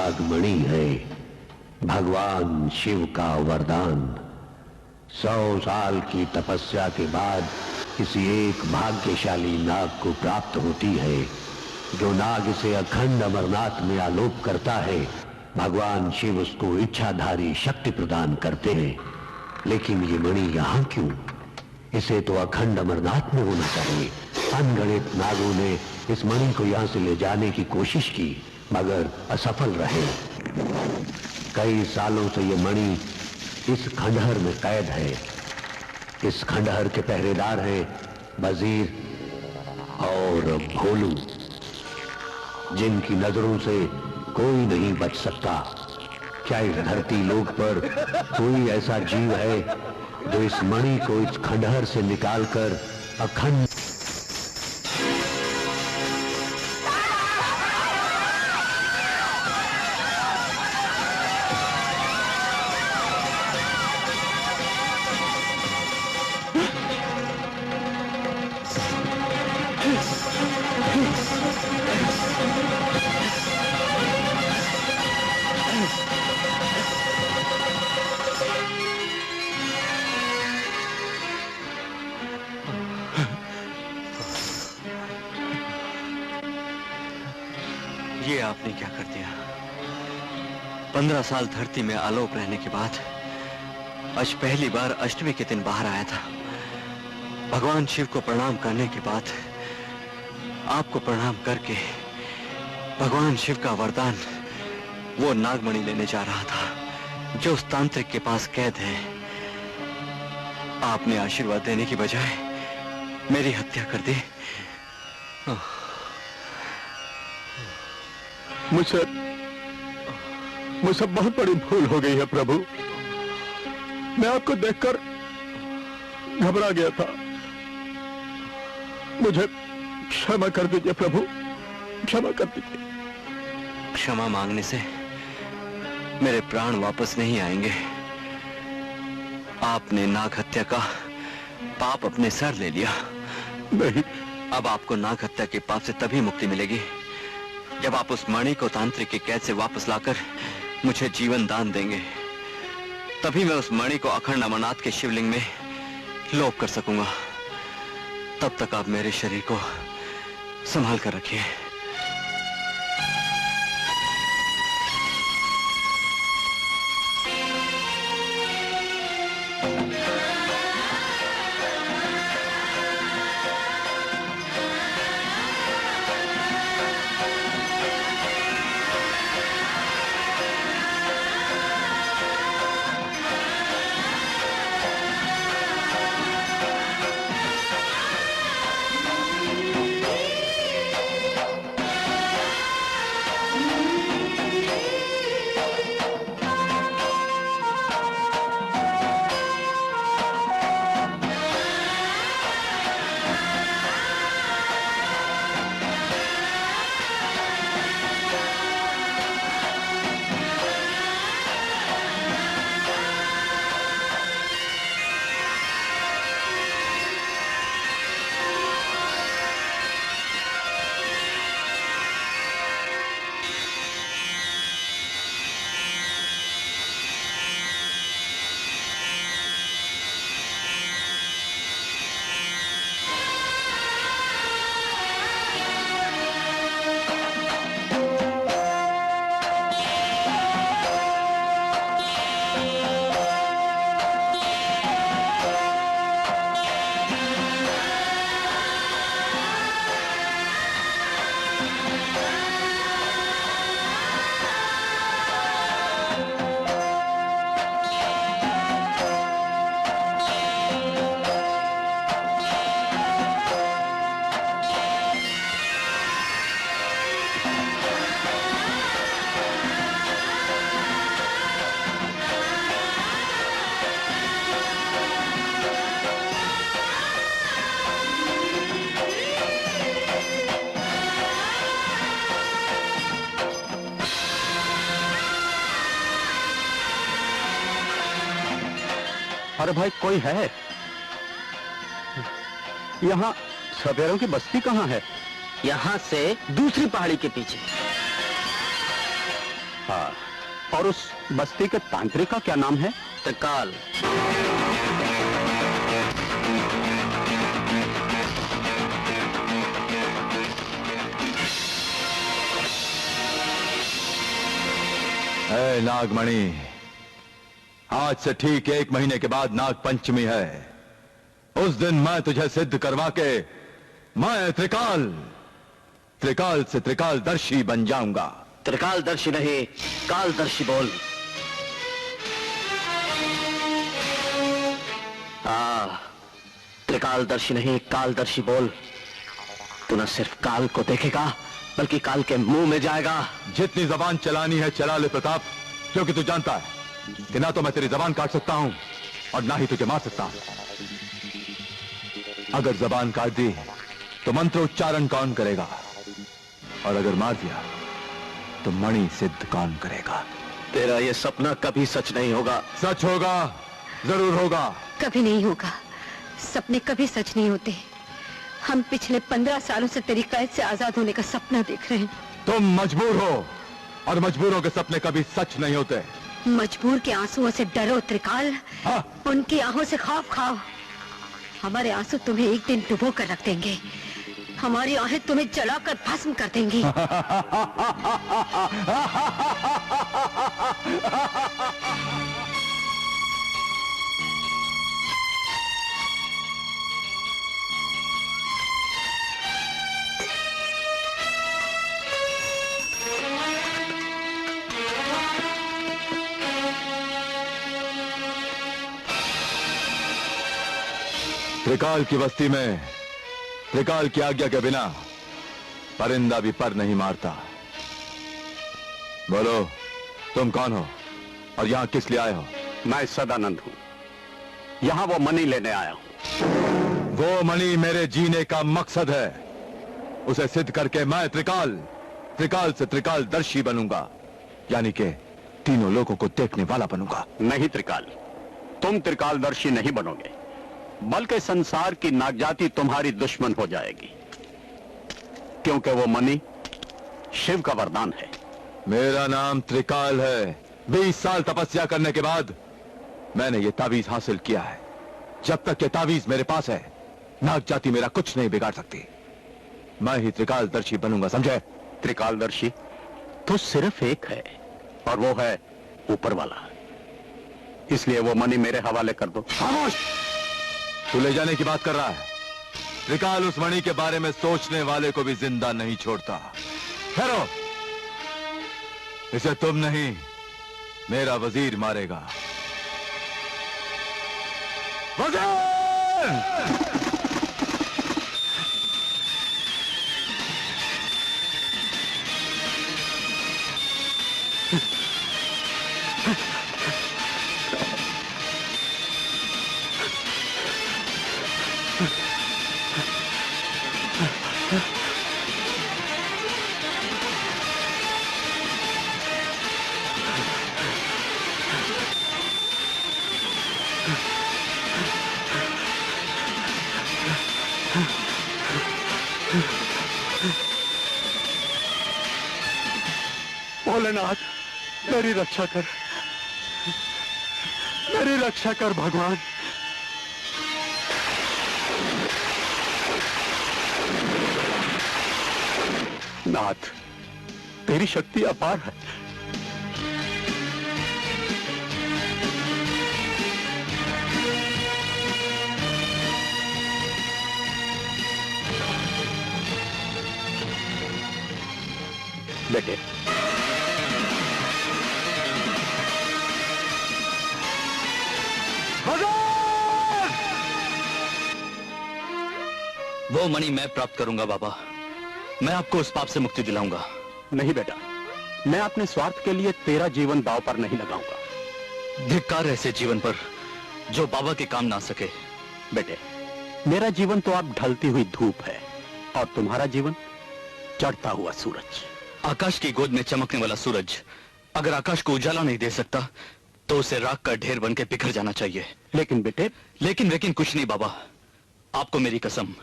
नागमणि है, भगवान शिव का वरदान। 100 साल की तपस्या के बाद किसी एक भाग्यशाली नाग को प्राप्त होती है। जो नाग इसे अखंड अमरनाथ में आलोक करता है, भगवान शिव उसको इच्छाधारी शक्ति प्रदान करते हैं। लेकिन ये मणि यहाँ क्यों? इसे तो अखंड अमरनाथ में होना चाहिए। अनगणित नागों ने इस मणि को यहां से ले जाने की कोशिश की, मगर असफल रहे। कई सालों से ये मणि इस खंडहर में कैद है। इस खंडहर के पहरेदार हैं वजीर और भोलू, जिनकी नजरों से कोई नहीं बच सकता। क्या इस धरती लोक पर कोई ऐसा जीव है जो इस मणि को इस खंडहर से निकालकर अखंड ये आपने क्या कर दिया? 15 साल धरती में आलोक रहने के बाद आज पहली बार अष्टमी के दिन बाहर आया था। भगवान शिव को प्रणाम करने के बाद आपको प्रणाम करके भगवान शिव का वरदान, वो नागमणि लेने जा रहा था जो उस तांत्रिक के पास कैद है। आपने आशीर्वाद देने की बजाय मेरी हत्या कर दी। मुझसे बहुत बड़ी भूल हो गई है प्रभु। मैं आपको देखकर घबरा गया था। मुझे क्षमा कर दीजिए प्रभु, क्षमा कर दीजिए। क्षमा मांगने से मेरे प्राण वापस नहीं आएंगे। आपने नाग हत्या का पाप अपने सर ले लिया। नहीं, अब आपको नाग हत्या के पाप से तभी मुक्ति मिलेगी जब आप उस मणि को तांत्रिक की कैद से वापस लाकर मुझे जीवन दान देंगे। तभी मैं उस मणि को अखंड अमरनाथ के शिवलिंग में लोप कर सकूंगा। तब तक आप मेरे शरीर को संभाल कर रखिए। अरे भाई, कोई है यहाँ? सवेरों की बस्ती कहाँ है? यहाँ से दूसरी पहाड़ी के पीछे। हाँ, और उस बस्ती के तांत्रिक का क्या नाम है? त्रिकाल। है नागमणि, आज से ठीक 1 महीने के बाद नाग पंचमी है। उस दिन मैं तुझे सिद्ध करवा के मैं त्रिकाल से त्रिकालदर्शी बन जाऊंगा। त्रिकालदर्शी नहीं, कालदर्शी बोल। हाँ, त्रिकालदर्शी नहीं, कालदर्शी बोल। तू न सिर्फ काल को देखेगा बल्कि काल के मुंह में जाएगा। जितनी जबान चलानी है चला ले प्रताप, क्योंकि तू जानता है कि ना तो मैं तेरी जबान काट सकता हूं और ना ही तुझे मार सकता हूं। अगर जबान काट दी तो मंत्र उच्चारण कौन करेगा, और अगर मार दिया तो मणि सिद्ध कौन करेगा? तेरा ये सपना कभी सच नहीं होगा। सच होगा, जरूर होगा। कभी नहीं होगा। सपने कभी सच नहीं होते। हम पिछले 15 सालों से तेरी कैद से आजाद होने का सपना देख रहे हैं। तुम मजबूर हो, और मजबूरों के सपने कभी सच नहीं होते। मजबूर के आंसुओं से डरो त्रिकाल। हाँ। उनकी आंखों से खौफ खाओ। हमारे आंसू तुम्हें एक दिन डुबो कर रख देंगे। हमारी आहें तुम्हें जलाकर भस्म कर देंगी। त्रिकाल की बस्ती में त्रिकाल की आज्ञा के बिना परिंदा भी पर नहीं मारता। बोलो, तुम कौन हो और यहां किस लिए आए हो? मैं सदानंद हूं, यहां वो मणि लेने आया हूं। वो मणि मेरे जीने का मकसद है। उसे सिद्ध करके मैं त्रिकाल से त्रिकालदर्शी बनूंगा, यानी कि तीनों लोगों को देखने वाला बनूंगा। नहीं त्रिकाल, तुम त्रिकालदर्शी नहीं बनोगे, बल्कि संसार की नागजाति तुम्हारी दुश्मन हो जाएगी, क्योंकि वो मणि शिव का वरदान है। मेरा नाम त्रिकाल है। 20 साल तपस्या करने के बाद मैंने ये तावीज हासिल किया है। जब तक ये तावीज मेरे पास है, नागजाति मेरा कुछ नहीं बिगाड़ सकती। मैं ही त्रिकालदर्शी बनूंगा, समझे? त्रिकालदर्शी तो सिर्फ एक है, और वो है ऊपर वाला। इसलिए वो मणि मेरे हवाले कर दो। खामोश! तू ले जाने की बात कर रहा है। त्रिकाल उस मणि के बारे में सोचने वाले को भी जिंदा नहीं छोड़ता। ठहरो, इसे तुम नहीं, मेरा वजीर मारेगा। वजीर! भोलेनाथ, मेरी रक्षा कर, मेरी रक्षा कर भगवान। नाथ, तेरी शक्ति अपार है। बेटे, वो मणि मैं प्राप्त करूंगा बाबा। मैं आपको उस पाप से मुक्ति दिलाऊंगा। नहीं बेटा, मैं अपने स्वार्थ के लिए तेरा जीवन दांव पर नहीं लगाऊंगा। धिक्कार ऐसे जीवन पर जो बाबा के काम ना सके। बेटे, मेरा जीवन तो अब ढलती हुई धूप है, और तुम्हारा जीवन चढ़ता हुआ सूरज। आकाश की गोद में चमकने वाला सूरज अगर आकाश को उजाला नहीं दे सकता तो उसे राख का ढेर बनके बिखर जाना चाहिए। लेकिन बेटे, लेकिन कुछ नहीं बाबा, आपको मेरी कसम,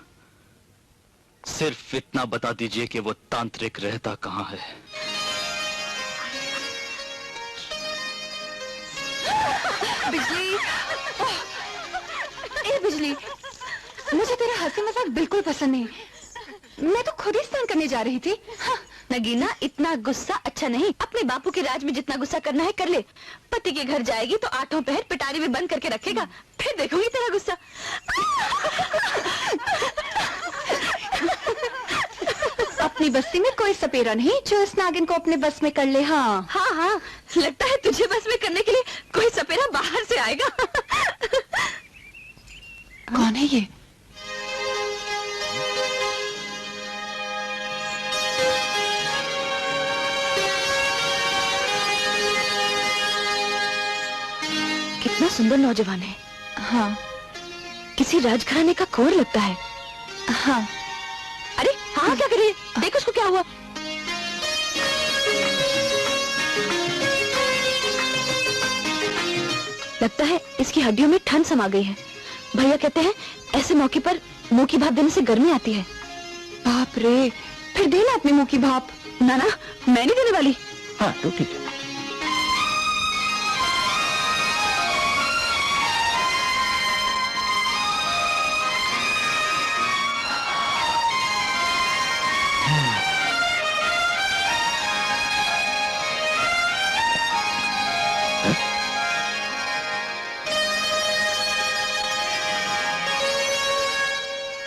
सिर्फ इतना बता दीजिए कि वो तांत्रिक रहता कहां है। बिजली, ए बिजली, मुझे तेरा हंसी मजाक बिल्कुल पसंद नहीं। मैं तो खुद ही स्नान करने जा रही थी। हाँ, नगीना, इतना गुस्सा अच्छा नहीं। अपने बापू के राज में जितना गुस्सा करना है कर ले। पति के घर जाएगी तो आठों पहर पिटारी में बंद करके रखेगा, फिर देखूंगी तेरा गुस्सा। अपनी बस्ती में कोई सपेरा नहीं जो इस नागिन को अपने बस में कर ले। हाँ हाँ हाँ, लगता है तुझे बस में करने के लिए कोई सपेरा बाहर से आएगा। कौन है ये? कितना सुंदर नौजवान है। हाँ, किसी राजघराने का कुंवर लगता है। हाँ। अरे हाँ, क्या कर रही है? देख उसको क्या हुआ। लगता है इसकी हड्डियों में ठंड समा गई है। भैया कहते हैं ऐसे मौके पर मुंह की भाप देने से गर्मी आती है। बाप रे, फिर देना अपने मुंह की भाप। ना ना, मैं नहीं देने वाली। हाँ तो ठीक है।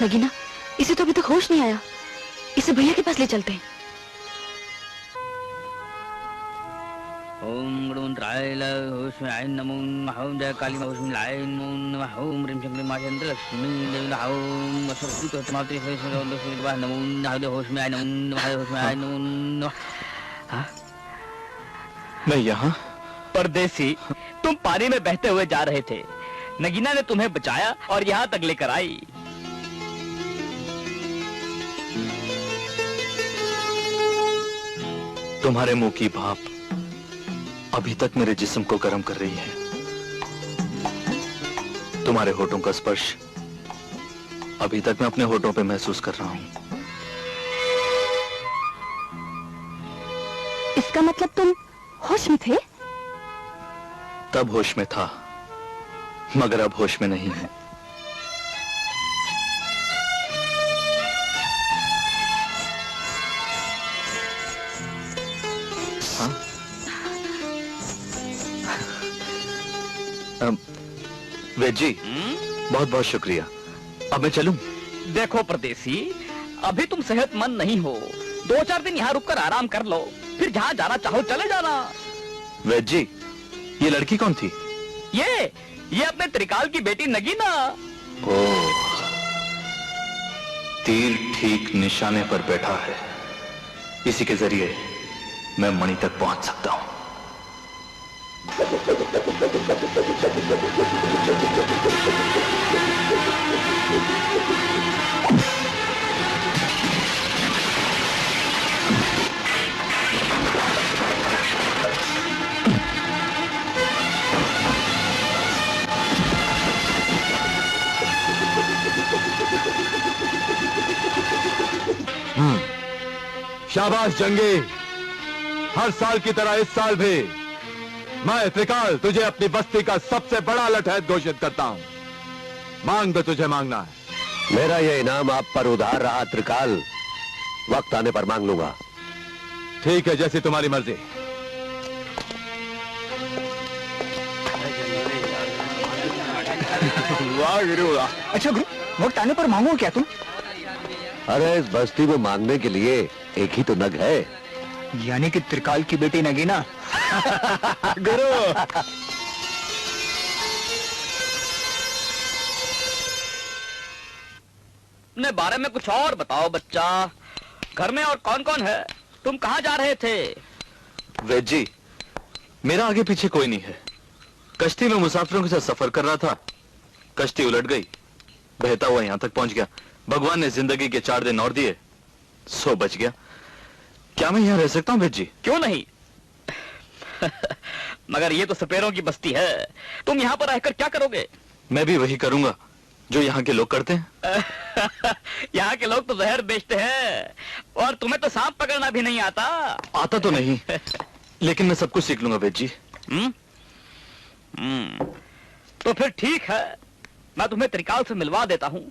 नगीना, इसे तो अभी तक होश नहीं आया। इसे भैया के पास ले चलते हैं। ओम होश में आय नमो नमः। ओम जय काली होश में लाय नमो नमः। ओम ह्रीं शक्ति मां चंद्र लक्ष्मी देवी नमः। ओम सरस्वती को मातृ से नमो नमः। होश में आय नमो नमः। होश में आय नमो नमः। मैं यहाँ? परदेसी, तुम पानी में बहते हुए जा रहे थे। नगीना ने तुम्हें बचाया और यहाँ तक लेकर आई। तुम्हारे मुंह की भाप अभी तक मेरे जिस्म को गर्म कर रही है। तुम्हारे होठों का स्पर्श अभी तक मैं अपने होठों पे महसूस कर रहा हूं। इसका मतलब तुम होश में थे? तब होश में था, मगर अब होश में नहीं है। वेद जी, बहुत बहुत शुक्रिया। अब मैं चलूं? देखो परदेसी, अभी तुम सेहतमंद नहीं हो। 2-4 दिन यहाँ रुककर आराम कर लो, फिर जहाँ जाना चाहो चले जाना। वेद जी, ये लड़की कौन थी? ये अपने त्रिकाल की बेटी नगीना। ओह, तीर ठीक निशाने पर बैठा है। इसी के जरिए मैं मणि तक पहुंच सकता हूं। शाबाश जंगी, हर साल की तरह इस साल भी मैं त्रिकाल तुझे अपनी बस्ती का सबसे बड़ा लठैत घोषित करता हूं। मांग दो तुझे मांगना है। मेरा यह इनाम आप पर उधार रहा त्रिकाल, वक्त आने पर मांग लूंगा। ठीक है, जैसी तुम्हारी मर्जी। वाह गुरु वाह। अच्छा गुरु, वक्त आने पर मांगो क्या तुम? अरे इस बस्ती में मांगने के लिए एक ही तो नग है। यानी कि त्रिकाल की बेटी नगीना। गुरु, अपने बारे में कुछ और बताओ बच्चा। घर में और कौन कौन है? तुम कहाँ जा रहे थे? वेद जी, मेरा आगे पीछे कोई नहीं है। कश्ती में मुसाफिरों के साथ सफर कर रहा था, कश्ती उलट गई, बहता हुआ यहां तक पहुंच गया। भगवान ने जिंदगी के 4 दिन और दिए, सो बच गया। क्या मैं यहाँ रह सकता हूँ वेद जी? क्यों नहीं? मगर ये तो सपेरों की बस्ती है, तुम यहाँ पर रहकर क्या करोगे? मैं भी वही करूंगा जो यहाँ के लोग करते हैं। यहाँ के लोग तो जहर बेचते हैं, और तुम्हें तो सांप पकड़ना भी नहीं आता। आता तो नहीं, लेकिन मैं सब कुछ सीख लूंगा वेद जी। तो फिर ठीक है, मैं तुम्हें त्रिकाल से मिलवा देता हूँ,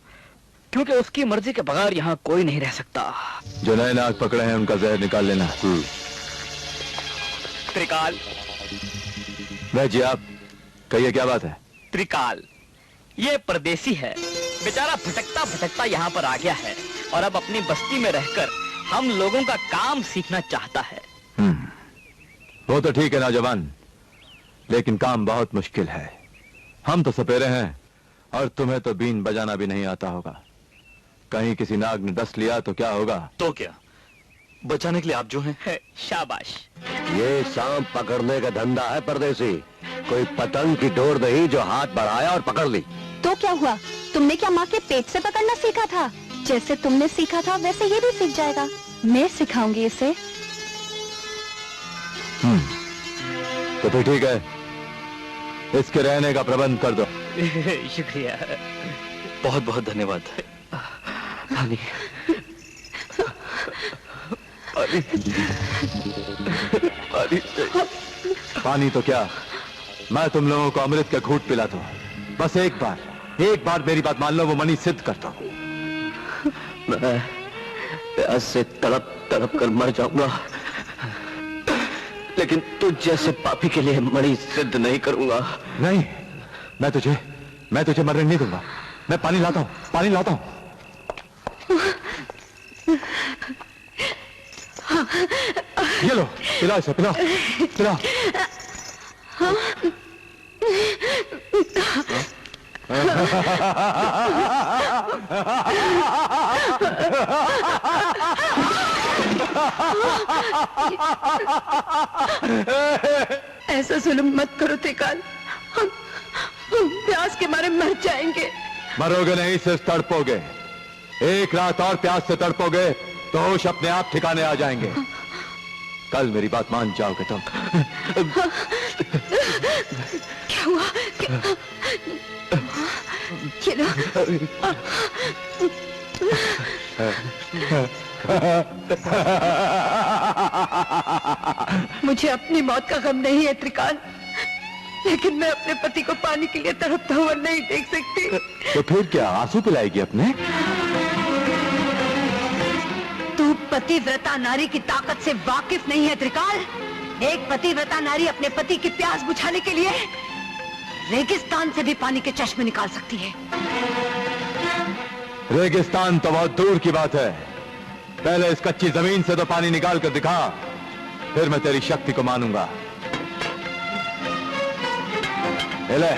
क्योंकि उसकी मर्जी के बगैर यहाँ कोई नहीं रह सकता। जो नए नाग पकड़े हैं उनका जहर निकाल लेना। त्रिकाल। भाई जी आप कहिए, क्या बात है? त्रिकाल ये परदेसी है, बेचारा भटकता भटकता यहाँ पर आ गया है और अब अपनी बस्ती में रहकर हम लोगों का काम सीखना चाहता है। वो तो ठीक है नौजवान, लेकिन काम बहुत मुश्किल है। हम तो सपेरे हैं और तुम्हें तो बीन बजाना भी नहीं आता होगा। कहीं किसी नाग ने डस लिया तो क्या होगा? तो क्या, बचाने के लिए आप जो हैं। शाबाश। ये सांप पकड़ने का धंधा है परदेसी, कोई पतंग की डोर नहीं जो हाथ बढ़ाया और पकड़ ली। तो क्या हुआ? तुमने क्या माँ के पेट से पकड़ना सीखा था? जैसे तुमने सीखा था वैसे ये भी सीख जाएगा। मैं सिखाऊंगी इसे। तो फिर ठीक है, इसके रहने का प्रबंध कर दो। शुक्रिया। बहुत बहुत धन्यवाद। पानी पानी पानी पानी तो क्या, मैं तुम लोगों को अमृत का घूंट पिला दूं। बस एक बार मेरी बात मान लो, वो मणि सिद्ध करता हूं। मैं प्यास से तड़प तड़प कर मर जाऊंगा, लेकिन तुझ जैसे पापी के लिए मणि सिद्ध नहीं करूंगा। नहीं, मैं तुझे मरने नहीं दूंगा। मैं पानी लाता हूं। ये लो, पिलाओ इसे, पिलाओ। ऐसा जुल्म मत करो त्रिकाल, हम प्यास के मारे मर जाएंगे। मरोगे नहीं, सिर्फ तड़पोगे। एक रात और प्यास से तड़पोगे तो होश अपने आप ठिकाने आ जाएंगे। कल मेरी बात मान जाओगे तुम। क्या हुआ? ये लो। मुझे अपनी मौत का गम नहीं है त्रिकाल, लेकिन मैं अपने पति को पानी के लिए तड़पता हुआ नहीं देख सकती। तो फिर क्या, आंसू पिलाएगी अपने? तू पतिव्रता नारी की ताकत से वाकिफ नहीं है त्रिकाल। एक पतिव्रता नारी अपने पति की प्यास बुझाने के लिए रेगिस्तान से भी पानी के चश्मे निकाल सकती है। रेगिस्तान तो बहुत दूर की बात है, पहले इस कच्ची जमीन से तो पानी निकाल कर दिखा, फिर मैं तेरी शक्ति को मानूंगा। ले।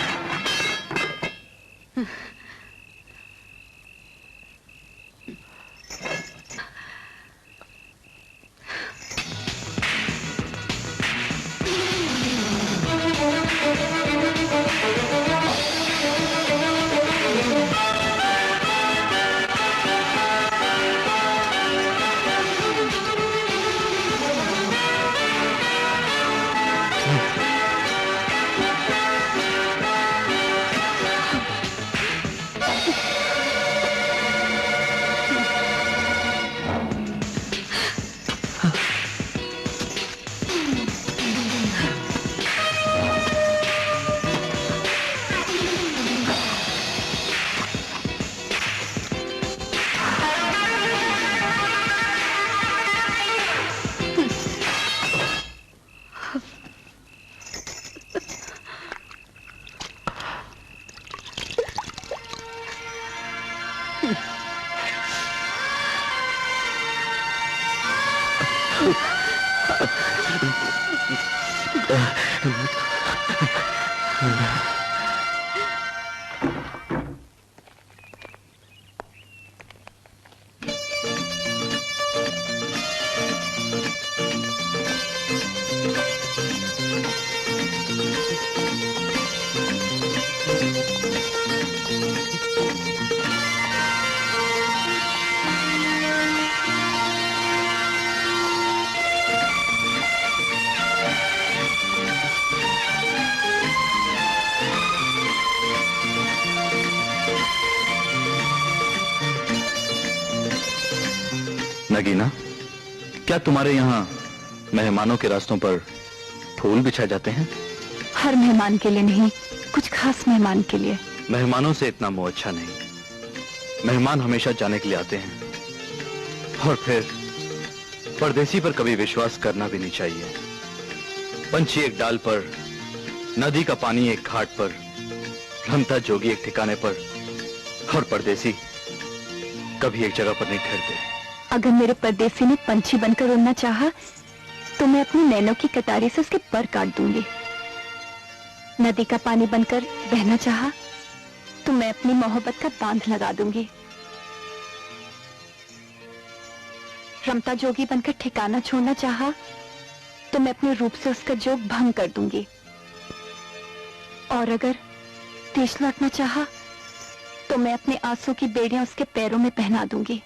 नगीना, क्या तुम्हारे यहाँ मेहमानों के रास्तों पर फूल बिछाए जाते हैं? हर मेहमान के लिए नहीं, कुछ खास मेहमान के लिए। मेहमानों से इतना मोह अच्छा नहीं। मेहमान हमेशा जाने के लिए आते हैं, और फिर परदेसी पर कभी विश्वास करना भी नहीं चाहिए। पंछी एक डाल पर, नदी का पानी एक घाट पर, रमता जोगी एक ठिकाने पर, और परदेसी कभी एक जगह पर नहीं ठहरते। अगर मेरे परदेसी ने पंछी बनकर उड़ना चाहा, तो मैं अपनी नैनों की कटारी से उसके पर काट दूंगी। नदी का पानी बनकर बहना चाहा, तो मैं अपनी मोहब्बत का बांध लगा दूंगी। रमता जोगी बनकर ठिकाना छोड़ना चाहा, तो मैं अपने रूप से उसका जोग भंग कर दूंगी। और अगर देश लौटना चाहा, तो मैं अपने आंसू की बेड़ियां उसके पैरों में पहना दूंगी।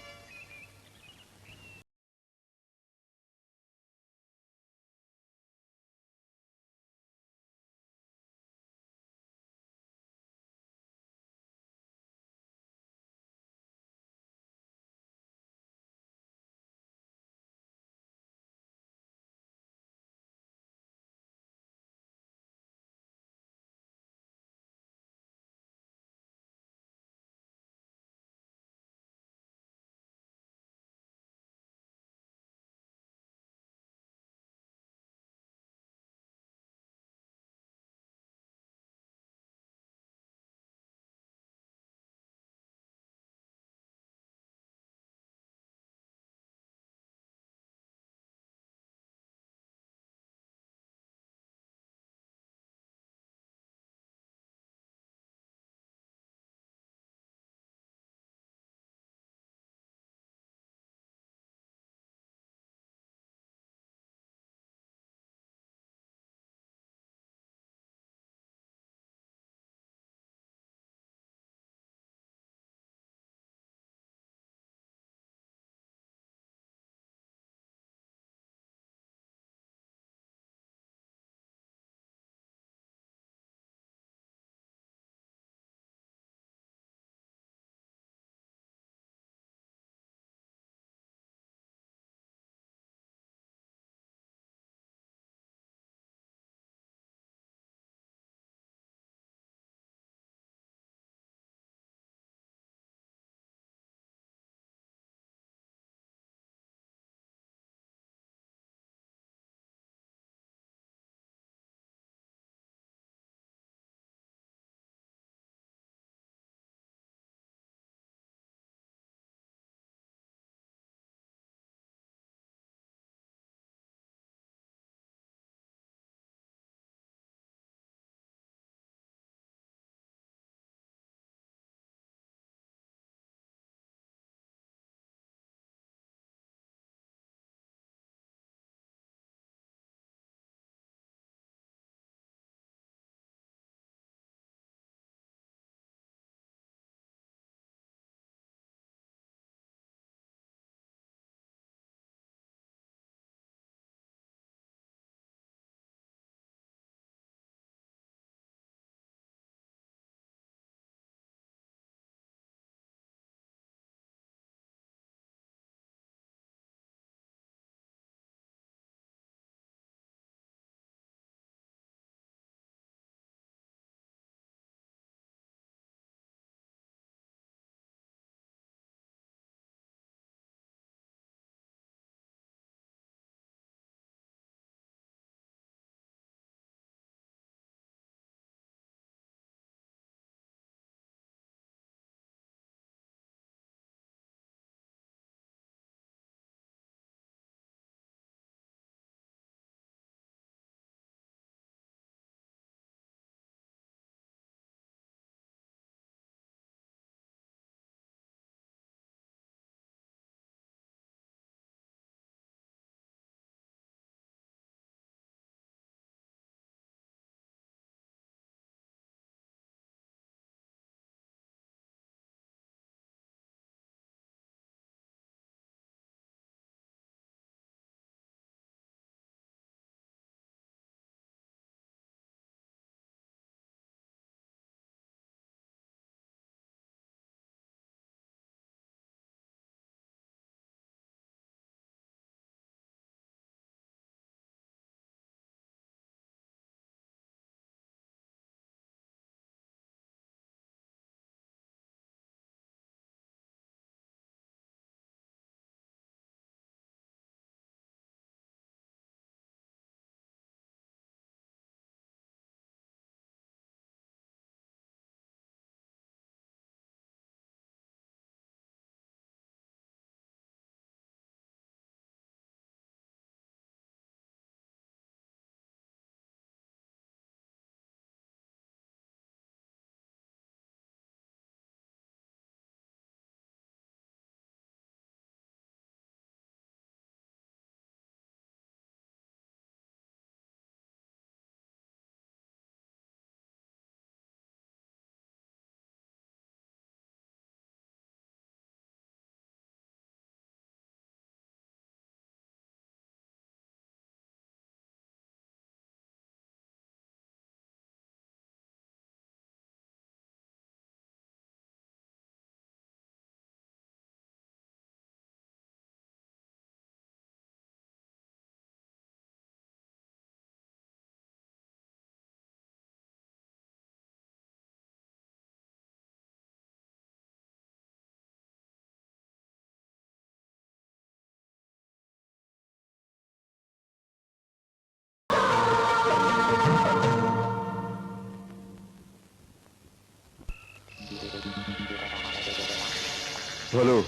बोलो,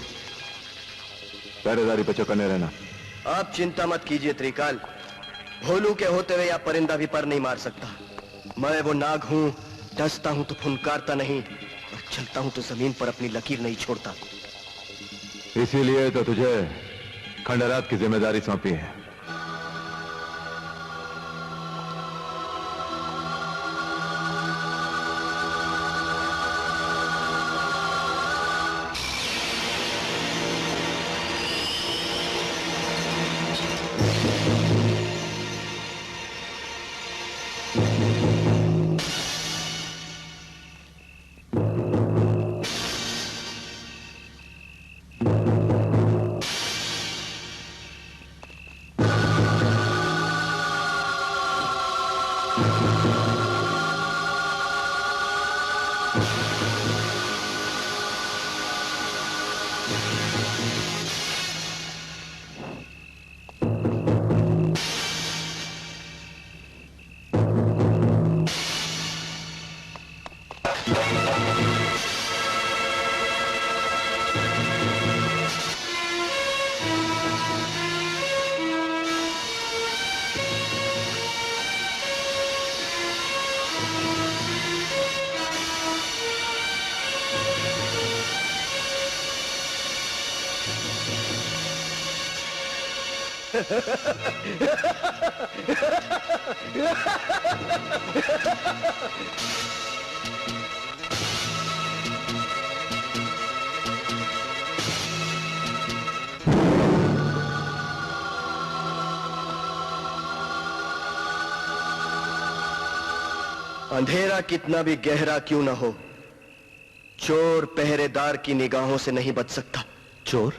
पहरेदारी पे चौकन्ने रहना। आप चिंता मत कीजिए त्रिकाल, भोलू के होते हुए या परिंदा भी पर नहीं मार सकता। मैं वो नाग हूं, डसता हूं तो फुनकारता नहीं, और चलता हूं तो जमीन पर अपनी लकीर नहीं छोड़ता। इसीलिए तो तुझे खंडरात की जिम्मेदारी सौंपी है। अंधेरा कितना भी गहरा क्यों ना हो, चोर पहरेदार की निगाहों से नहीं बच सकता। चोर?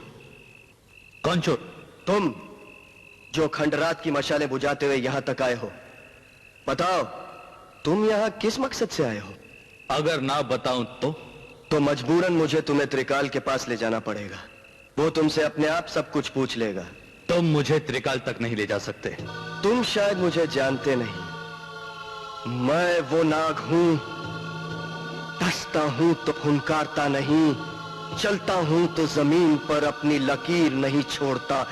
कौन चोर? तुम जो खंडरात की मशालें बुझाते हुए यहां तक आए हो, बताओ तुम यहां किस मकसद से आए हो? अगर ना बताऊं तो मजबूरन मुझे तुम्हें त्रिकाल के पास ले जाना पड़ेगा। वो तुमसे अपने आप सब कुछ पूछ लेगा। तुम मुझे त्रिकाल तक नहीं ले जा सकते। तुम शायद मुझे जानते नहीं, मैं वो नाग हूं, डसता हूं तो फुनकारता नहीं, चलता हूं तो जमीन पर अपनी लकीर नहीं छोड़ता।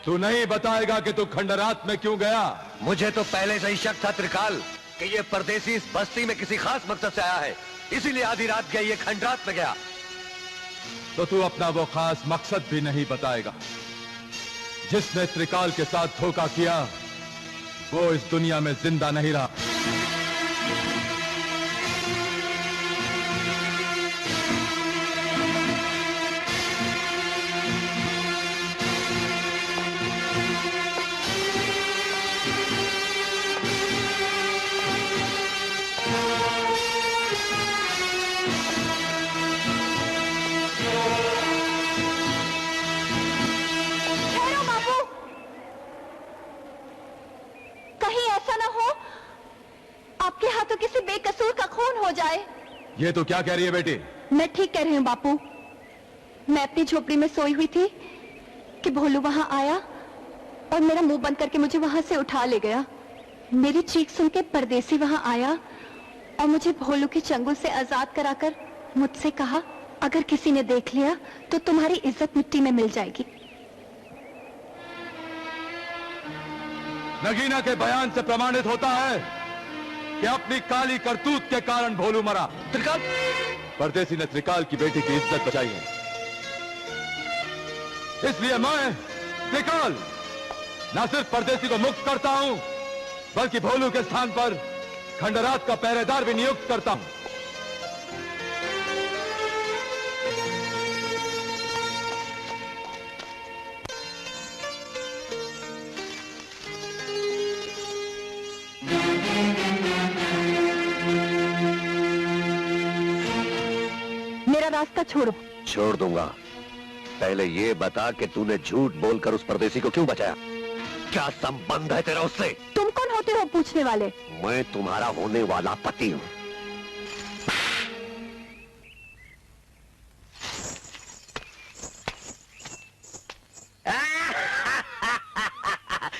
तू नहीं बताएगा कि तू खंडरात में क्यों गया? मुझे तो पहले से ही शक था त्रिकाल कि ये परदेसी इस बस्ती में किसी खास मकसद से आया है, इसीलिए आधी रात गया, ये खंडरात में गया। तो तू अपना वो खास मकसद भी नहीं बताएगा। जिसने त्रिकाल के साथ धोखा किया वो इस दुनिया में जिंदा नहीं रहा। ये तो क्या कह रही है बेटी? मैं ठीक कह रही हूँ बापू। मैं अपनी झोपड़ी में सोई हुई थी कि भोलू वहां आया और मेरा मुंह बंद करके मुझे वहां से उठा ले गया। मेरी चीख सुन के परदेसी वहां आया और मुझे भोलू के चंगुल से आजाद कराकर मुझसे कहा, अगर किसी ने देख लिया तो तुम्हारी इज्जत मिट्टी में मिल जाएगी। नगीना के बयान से प्रमाणित होता है कि अपनी काली करतूत के कारण भोलू मरा। त्रिकाल, परदेसी ने त्रिकाल की बेटी की इज्जत बचाई है, इसलिए मैं त्रिकाल न सिर्फ परदेसी को मुक्त करता हूं, बल्कि भोलू के स्थान पर खंडरात का पहरेदार भी नियुक्त करता हूं। मेरा रास्ता छोड़ो। छोड़ दूंगा। पहले ये बता कि तूने झूठ बोलकर उस परदेसी को क्यों बचाया? क्या संबंध है तेरा उससे? तुम कौन होते हो पूछने वाले? मैं तुम्हारा होने वाला पति हूं।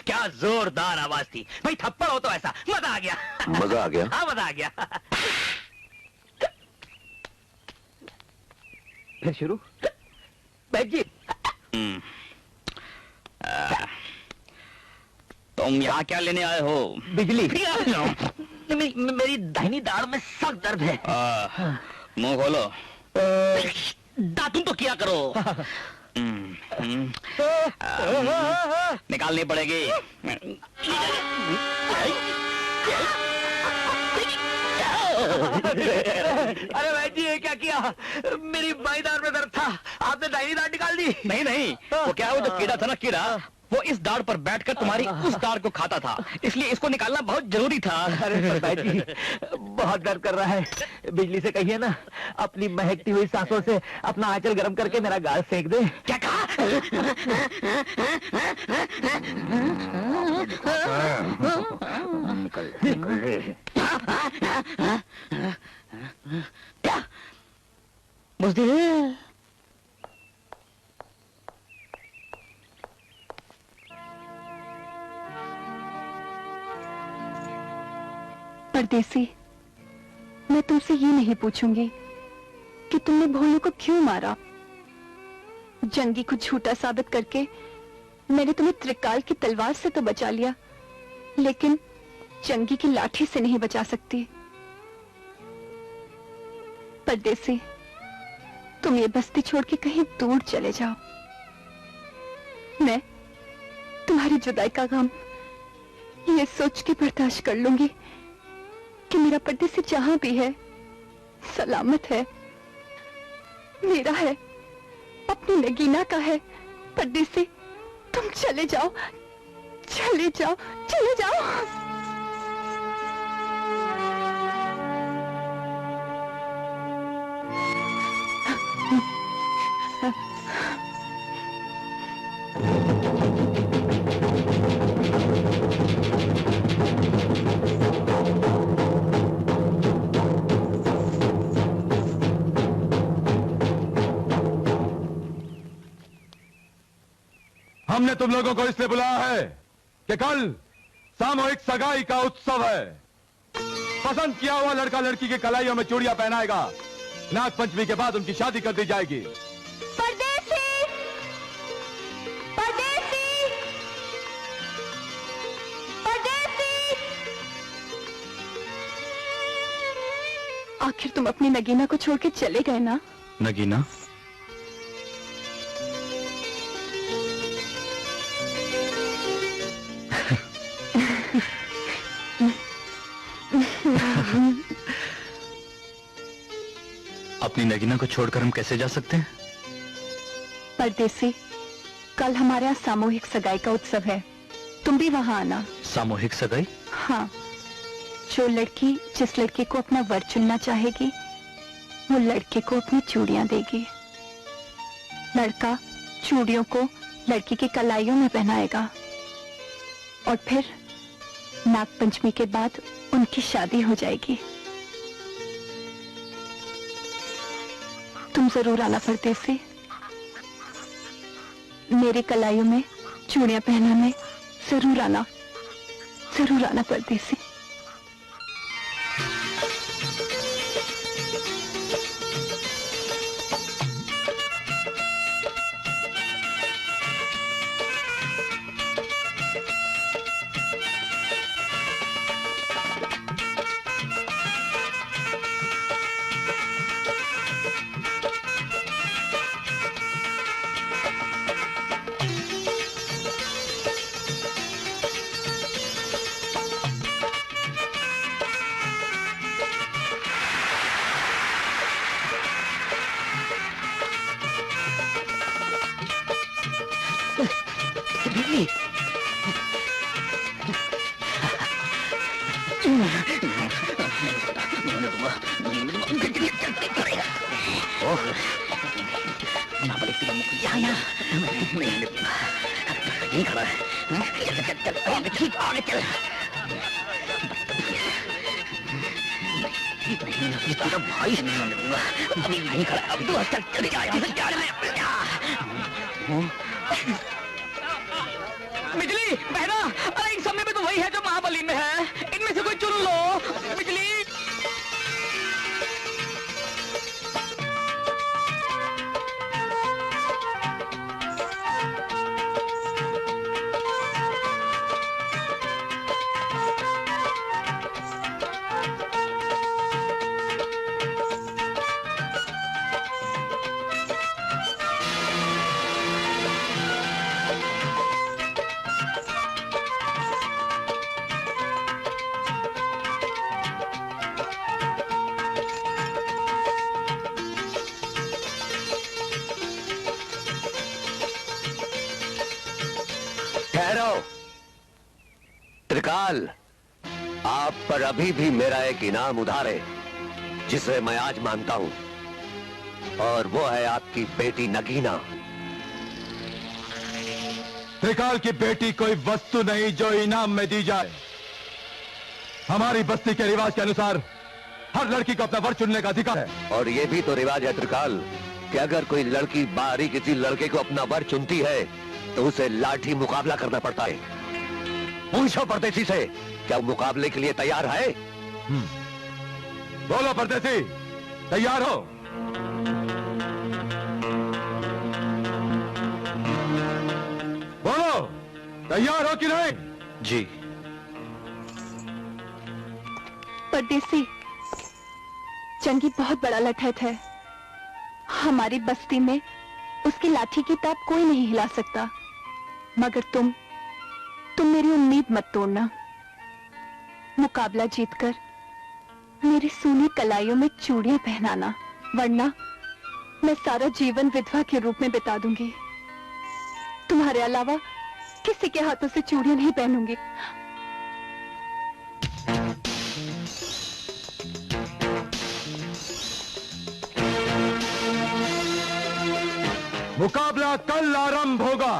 क्या जोरदार आवाज थी भाई, थप्पड़ हो तो ऐसा। मजा आ गया। मजा आ गया? हाँ मजा आ गया। फिर शुरू। बैठ जी। तुम यहाँ क्या लेने आए हो? बिजली। मेरी दाहिनी दाढ़ में सख्त दर्द है। मुंह खोलो। दातुन तो किया करो। निकालनी पड़ेगी। अरे भाई जी ये क्या किया? मेरी बाई दाढ़ में दर्द था, आपने दाहिनी दाढ़ निकाल दी। नहीं नहीं, वो क्या है, वो जो कीड़ा था ना, कीड़ा वो इस दाढ़ पर बैठकर तुम्हारी उस दाढ़ को खाता था, इसलिए इसको निकालना बहुत जरूरी था। अरे पर भाई जी बहुत दर्द कर रहा है। बिजली से कहिए ना अपनी महकती हुई सांसों से अपना आंचल गर्म करके मेरा गाल सेक दे। क्या कहा? बुज़दिल, परदेसी, मैं तुमसे ये नहीं पूछूंगी कि तुमने भोलू को क्यों मारा। जंगी को झूठा साबित करके मैंने तुम्हें त्रिकाल की तलवार से तो बचा लिया, लेकिन जंगी की लाठी से नहीं बचा सकती। परदेसी, तुम ये बस्ती छोड़ के कहीं दूर चले जाओ। मैं तुम्हारी जुदाई का गम ये सोच के बर्दाश्त कर लूंगी कि मेरा परदेसी जहां भी है सलामत है, मेरा है, अपनी नगीना का है। परदेसी, तुम चले जाओ, चले जाओ, चले जाओ। हमने तुम लोगों को इसलिए बुलाया है कि कल सामूहिक सगाई का उत्सव है। पसंद किया हुआ लड़का लड़की के कलाइयों में चूड़ियां पहनाएगा। नाग पंचमी के बाद उनकी शादी कर दी जाएगी। परदेसी, परदेसी, परदेसी। आखिर तुम अपनी नगीना को छोड़ के चले गए ना? नगीना? अपनी नगीना को छोड़कर हम कैसे जा सकते हैं? परदेसी, कल हमारे यहाँ सामूहिक सगाई का उत्सव है, तुम भी वहाँ आना। सामूहिक सगाई? हाँ, जो लड़की जिस लड़के को अपना वर चुनना चाहेगी वो लड़के को अपनी चूड़ियां देगी। लड़का चूड़ियों को लड़की की कलाइयों में पहनाएगा और फिर नाग पंचमी के बाद उनकी शादी हो जाएगी। तुम जरूर आना परदेसी। मेरे कलाइयों में चूड़ियां पहनाने जरूर आना परदेसी। यहीं खड़ा है। चल ठीक आगे चल। तेरा भाई अभी यहीं खड़ा है। अभी तो चल जा यहाँ से बिजली बहना। अरे इन सब में तो वही है जो महाबली में है। इनमें से कोई चुन लो बिजली। ठहरो त्रिकाल, आप पर अभी भी मेरा एक इनाम उधार है जिसे मैं आज मानता हूं, और वो है आपकी बेटी नगीना। त्रिकाल की बेटी कोई वस्तु नहीं जो इनाम में दी जाए। हमारी बस्ती के रिवाज के अनुसार हर लड़की को अपना वर चुनने का अधिकार है। और ये भी तो रिवाज है त्रिकाल कि अगर कोई लड़की बाहरी किसी लड़के को अपना वर चुनती है तो उसे लाठी मुकाबला करना पड़ता है। पूछो परदेसी से, क्या वो मुकाबले के लिए तैयार है? बोलो परदेसी, तैयार हो? बोलो, तैयार हो कि नहीं? जी। परदेसी, जंगी बहुत बड़ा लठैत है। हमारी बस्ती में उसकी लाठी की ताप कोई नहीं हिला सकता। मगर तुम मेरी उम्मीद मत तोड़ना। मुकाबला जीतकर मेरी सोनी कलाइयों में चूड़ियां पहनाना, वरना मैं सारा जीवन विधवा के रूप में बिता दूंगी। तुम्हारे अलावा किसी के हाथों से चूड़ियां नहीं पहनूंगी। मुकाबला कल आरंभ होगा।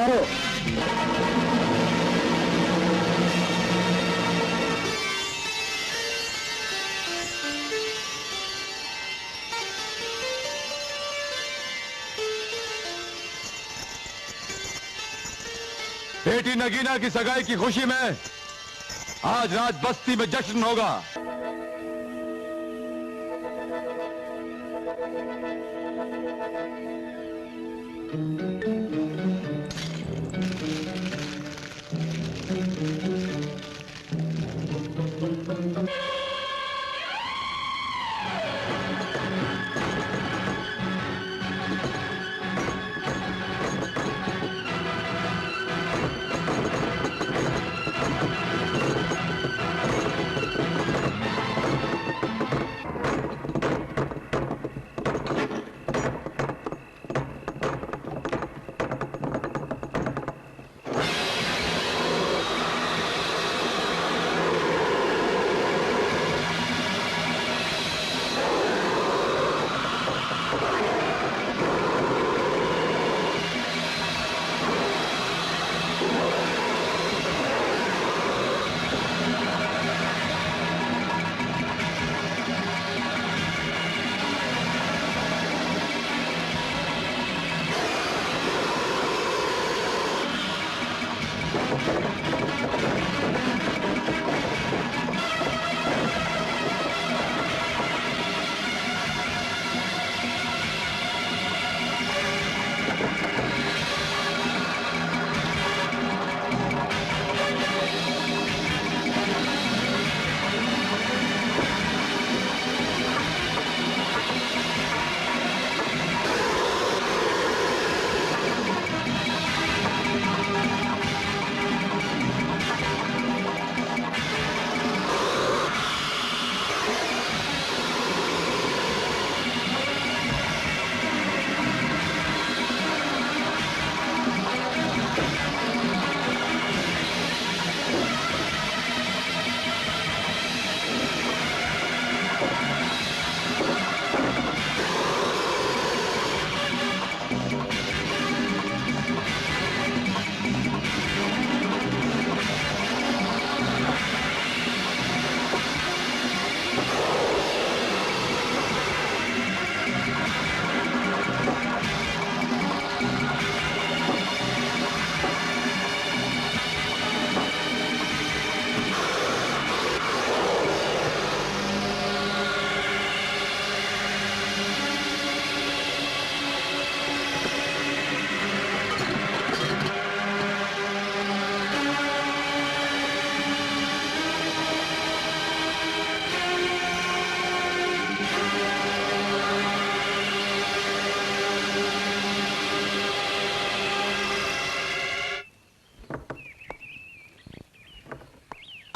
मारो। बेटी नगीना की सगाई की खुशी में आज रात बस्ती में जश्न होगा।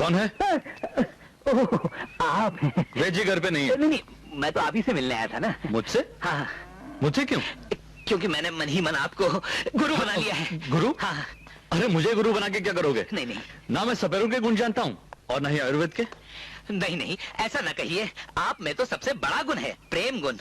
कौन है? ओह, आप हैं। वेजी घर पे नहीं है। नहीं नहीं, मैं तो आप ही से मिलने आया था ना। मुझसे? हाँ, मुझसे क्यों? क्योंकि मैंने मन ही मन आपको गुरु बना लिया है। गुरु? हाँ। अरे मुझे गुरु बना के क्या करोगे? नहीं नहीं ना मैं सपेरों के गुण जानता हूँ और ना ही आयुर्वेद के। नहीं नहीं, ऐसा ना कहिए। आप में तो सबसे बड़ा गुण है, प्रेम गुण।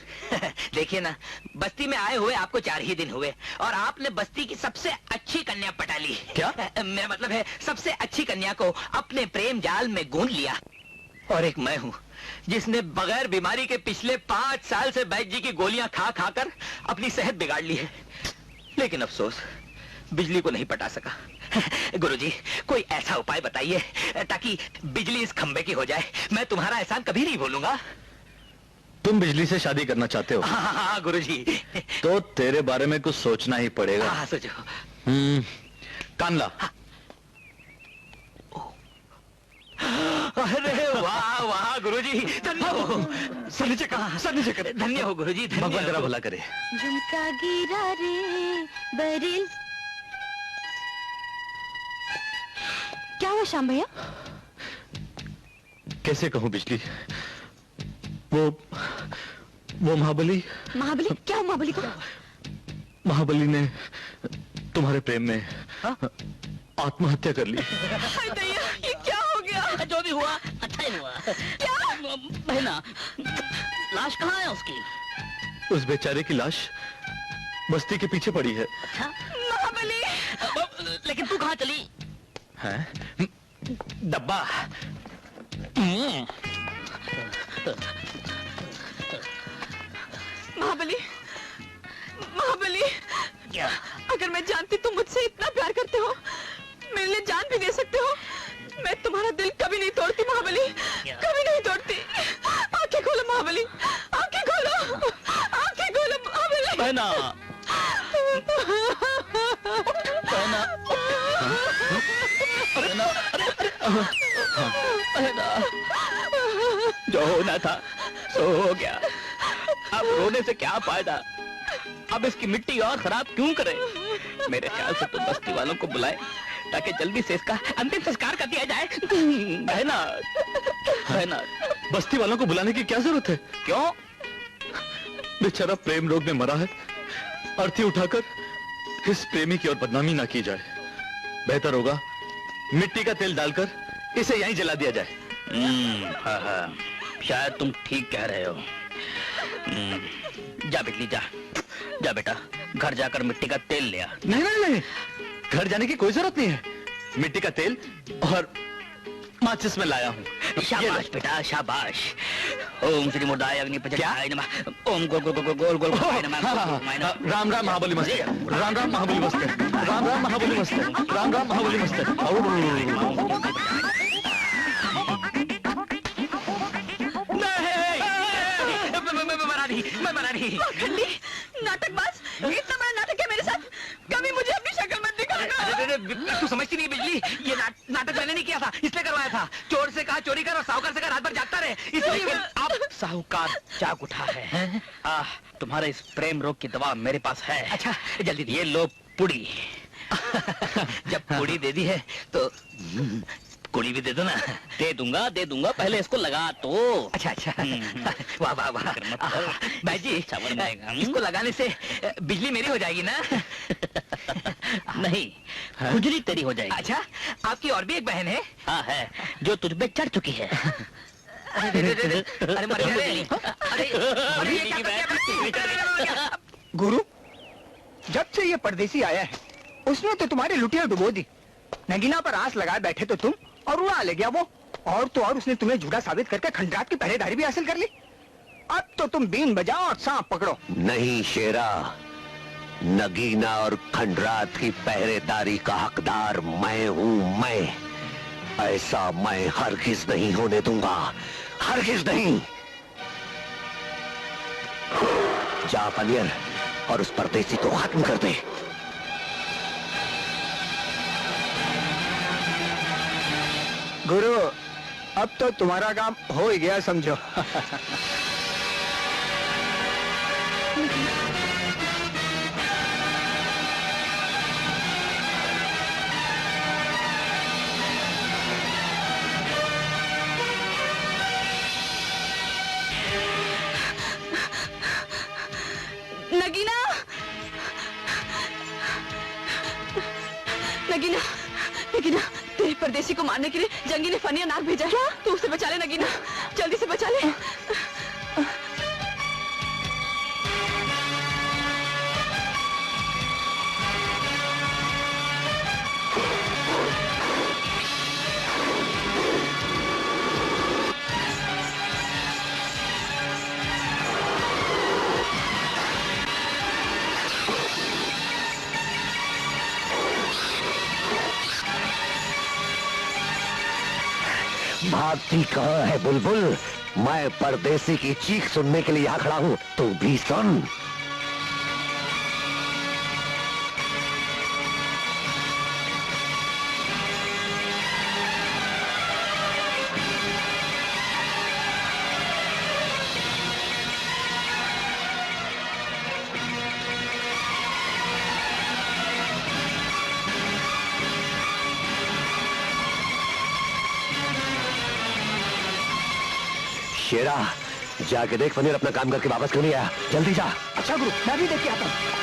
देखिए ना, बस्ती में आए हुए आपको 4 ही दिन हुए और आपने बस्ती की सबसे अच्छी कन्या पटा ली। क्या? मेरा मतलब है, सबसे अच्छी कन्या को अपने प्रेम जाल में गूंथ लिया। और एक मैं हूँ जिसने बगैर बीमारी के पिछले 5 साल से वैद्य जी की गोलियां खा खाकर अपनी सेहत बिगाड़ ली है। लेकिन अफसोस, बिजली को नहीं पटा सका। गुरुजी, कोई ऐसा उपाय बताइए ताकि बिजली इस खंबे की हो जाए। मैं तुम्हारा एहसान कभी नहीं भूलूंगा। तुम बिजली से शादी करना चाहते हो? हाँ गुरुजी। तो तेरे बारे में कुछ सोचना ही पड़ेगा। हाँ सोचो। कान ला। अरे वाह वाह गुरुजी, धन्य हो। सर नीचे कर। धन्य हो गुरुजी, धन्य भगवान तेरा हो। भला करे। झुमका गिरा रे बरिल। क्या हुआ श्याम भैया? कैसे कहूँ बिजली, वो महाबली। महाबली? क्या हुआ महाबली को? महाबली ने तुम्हारे प्रेम में आत्महत्या कर ली। हाय दैया, ये क्या हो गया? जो भी हुआ अच्छा ही हुआ। क्या? बहना, लाश कहाँ है उसकी? उस बेचारे की लाश बस्ती के पीछे पड़ी है। महाबली! लेकिन तू कहाँ चली? हैं? डब्बा। महाबली, महाबली, क्या? अगर मैं जानती तुम मुझसे इतना प्यार करते हो, मेरे लिए जान भी दे सकते हो, मैं तुम्हारा दिल कभी नहीं तोड़ती महाबली, कभी नहीं तोड़ती। आंखें खोलो महाबली, आंखें खोलो, आंखें खोलो महाबली। बहना, बहना, बहना, बहना, जो होना था सो हो गया। अब रोने से क्या फायदा? अब इसकी मिट्टी और खराब क्यों करे? मेरे ख्याल से तुम बस्ती वालों को बुलाए ताकि जल्दी से इसका अंतिम संस्कार कर दिया जाए। बहना, बहना, बस्ती वालों को बुलाने की क्या जरूरत है? क्यों? बेचारा प्रेम रोग में मरा है, अर्थी उठाकर इस प्रेमी की और बदनामी ना की जाए। बेहतर होगा मिट्टी का तेल डालकर इसे यहीं जला दिया जाए। हाँ हाँ, शायद तुम ठीक कह रहे हो। जा बिजली जा, जा बेटा, घर जाकर मिट्टी का तेल ले आ। नहीं नहीं नहीं, घर जाने की कोई जरूरत नहीं है। मिट्टी का तेल और माचिस में लाया हूँ। शाबाश बेटा, शाबाश। ओम श्री मुर्दाय अग्नि प्रचंडाय नमः। ओम गोल गोल गोल गोल गोल गोल नमः। राम राम महाबली मस्ते, राम राम महाबली मस्ते, राम राम महाबली मस्ते, राम राम महाबली मस्ते। मैं मरा नहीं। खंडी, नाटकबाज, इतना बड़ा नाटक है मेरे साथ, कभी मुझे अपनी शक्ल मत दिखाना। तू समझती नहीं बिजली, ये नाटक मैंने नहीं किया था, इसने करवाया था। चोर से कहा चोरी कर और साहूकार से कहा रात भर जागता रहे, इसलिए अब साहूकार जाग उठा है। तुम्हारे इस प्रेम रोग की दवा मेरे पास है। अच्छा जल्दी ये लो पुड़ी। जब पुड़ी दे दी है तो कुड़ी भी दे दो ना। दे दूंगा, पहले इसको लगा तो। अच्छा अच्छा, वाह वाह वाह। भाई जी, इसको लगाने से बिजली मेरी हो जाएगी ना? नहीं, खुजली तेरी हो जाएगी। अच्छा, आपकी और भी एक बहन है? हाँ है, जो तुझ पे चढ़ चुकी है। अरे मर गया। गुरु, जब से ये परदेसी आया है उसने तो तुम्हारी लुटिया डुबो दी। नगीना पर आस लगाए बैठे तो तुम, और उड़ा ले गया वो। और तो और उसने तुम्हें झूठा साबित करके खंडरात की पहरेदारी भी हासिल कर ली। अब तो तुम बीन बजाओ और सांप पकड़ो। नहीं शेरा, नगीना और खंडरात की पहरेदारी का हकदार मैं हूं। मैं ऐसा मैं हरगिज नहीं होने दूंगा, हरगिज नहीं। जा पनियर और उस परदेसी को खत्म कर दे। गुरु, अब तो तुम्हारा काम हो ही गया समझो। नगीना, नगीना, नगीना, तेरे परदेसी को मारने के लिए जंगी ने फनिया नाग भेजा है। तू उसे बचा ले नगीना, जल्दी से बचा ले। भागती कहाँ है बुलबुल? मैं परदेसी की चीख सुनने के लिए यहाँ खड़ा हूँ, तू भी सुन। शेरा, जाके देख फनीर अपना काम करके वापस क्यों नहीं आया। जल्दी जा। अच्छा गुरु, मैं भी देख के आता हूँ।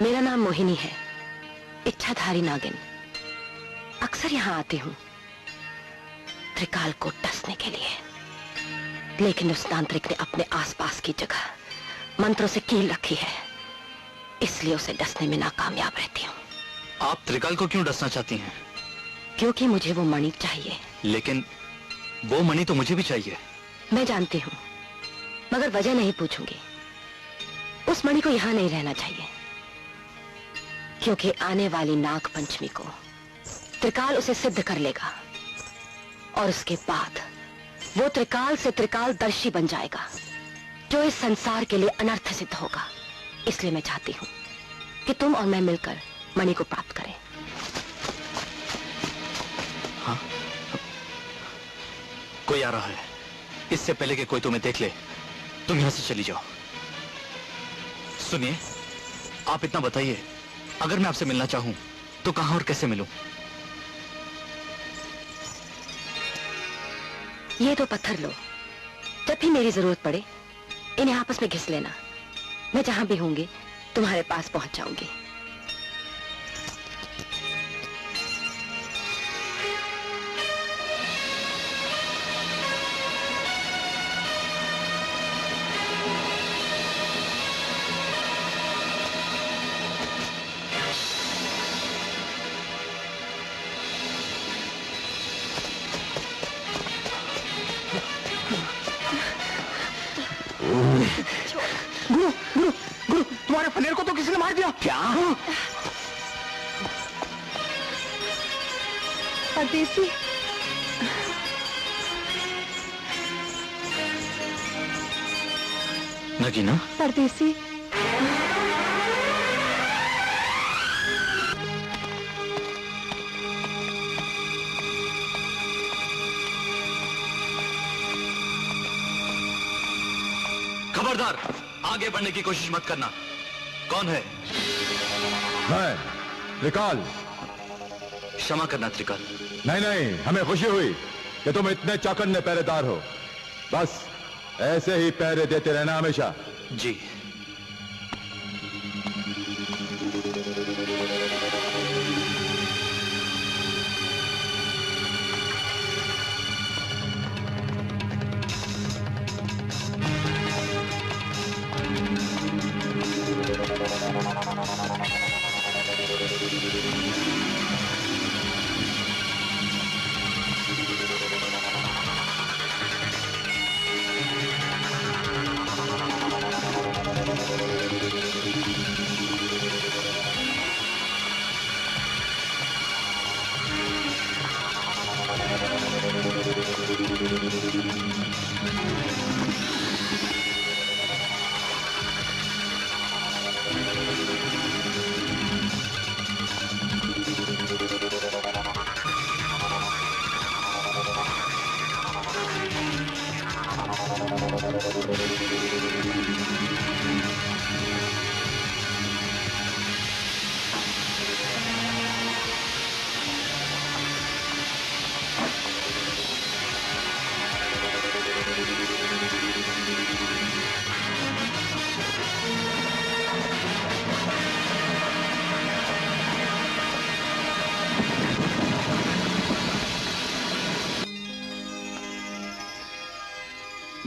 मेरा नाम मोहिनी है, इच्छाधारी नागिन। अक्सर यहाँ आती हूँ त्रिकाल को डसने के लिए, लेकिन उस तांत्रिक ने अपने आसपास की जगह मंत्रों से कील रखी है, इसलिए उसे डसने में नाकामयाब रहती हूँ। आप त्रिकाल को क्यों डसना चाहती हैं? क्योंकि मुझे वो मणि चाहिए। लेकिन वो मणि तो मुझे भी चाहिए। मैं जानती हूँ, मगर वजह नहीं पूछूंगी। उस मणि को यहाँ नहीं रहना चाहिए, क्योंकि आने वाली नाग पंचमी को त्रिकाल उसे सिद्ध कर लेगा और उसके बाद वो त्रिकाल से त्रिकाल दर्शी बन जाएगा, जो इस संसार के लिए अनर्थ सिद्ध होगा। इसलिए मैं चाहती हूँ कि तुम और मैं मिलकर मणि को प्राप्त करें। हाँ? कोई आ रहा है। इससे पहले कि कोई तुम्हें देख ले, तुम यहां से चली जाओ। सुनिए, आप इतना बताइए, अगर मैं आपसे मिलना चाहूं तो कहां और कैसे मिलूं? ये दो पत्थर लो, जब भी मेरी जरूरत पड़े इन्हें आपस में घिस लेना। मैं जहां भी होंगी तुम्हारे पास पहुंच जाऊंगी। गुरु गुरु गुरु, तुम्हारे फनेर को तो किसी ने मार दिया। क्या? परदेसी, नगीना, परदेसी, खबरदार, आगे बढ़ने की कोशिश मत करना। कौन है? मैं त्रिकाल। क्षमा करना त्रिकाल। नहीं नहीं, हमें खुशी हुई कि तुम इतने चौकन्ने पहरेदार हो। बस ऐसे ही पहरे देते रहना हमेशा। जी।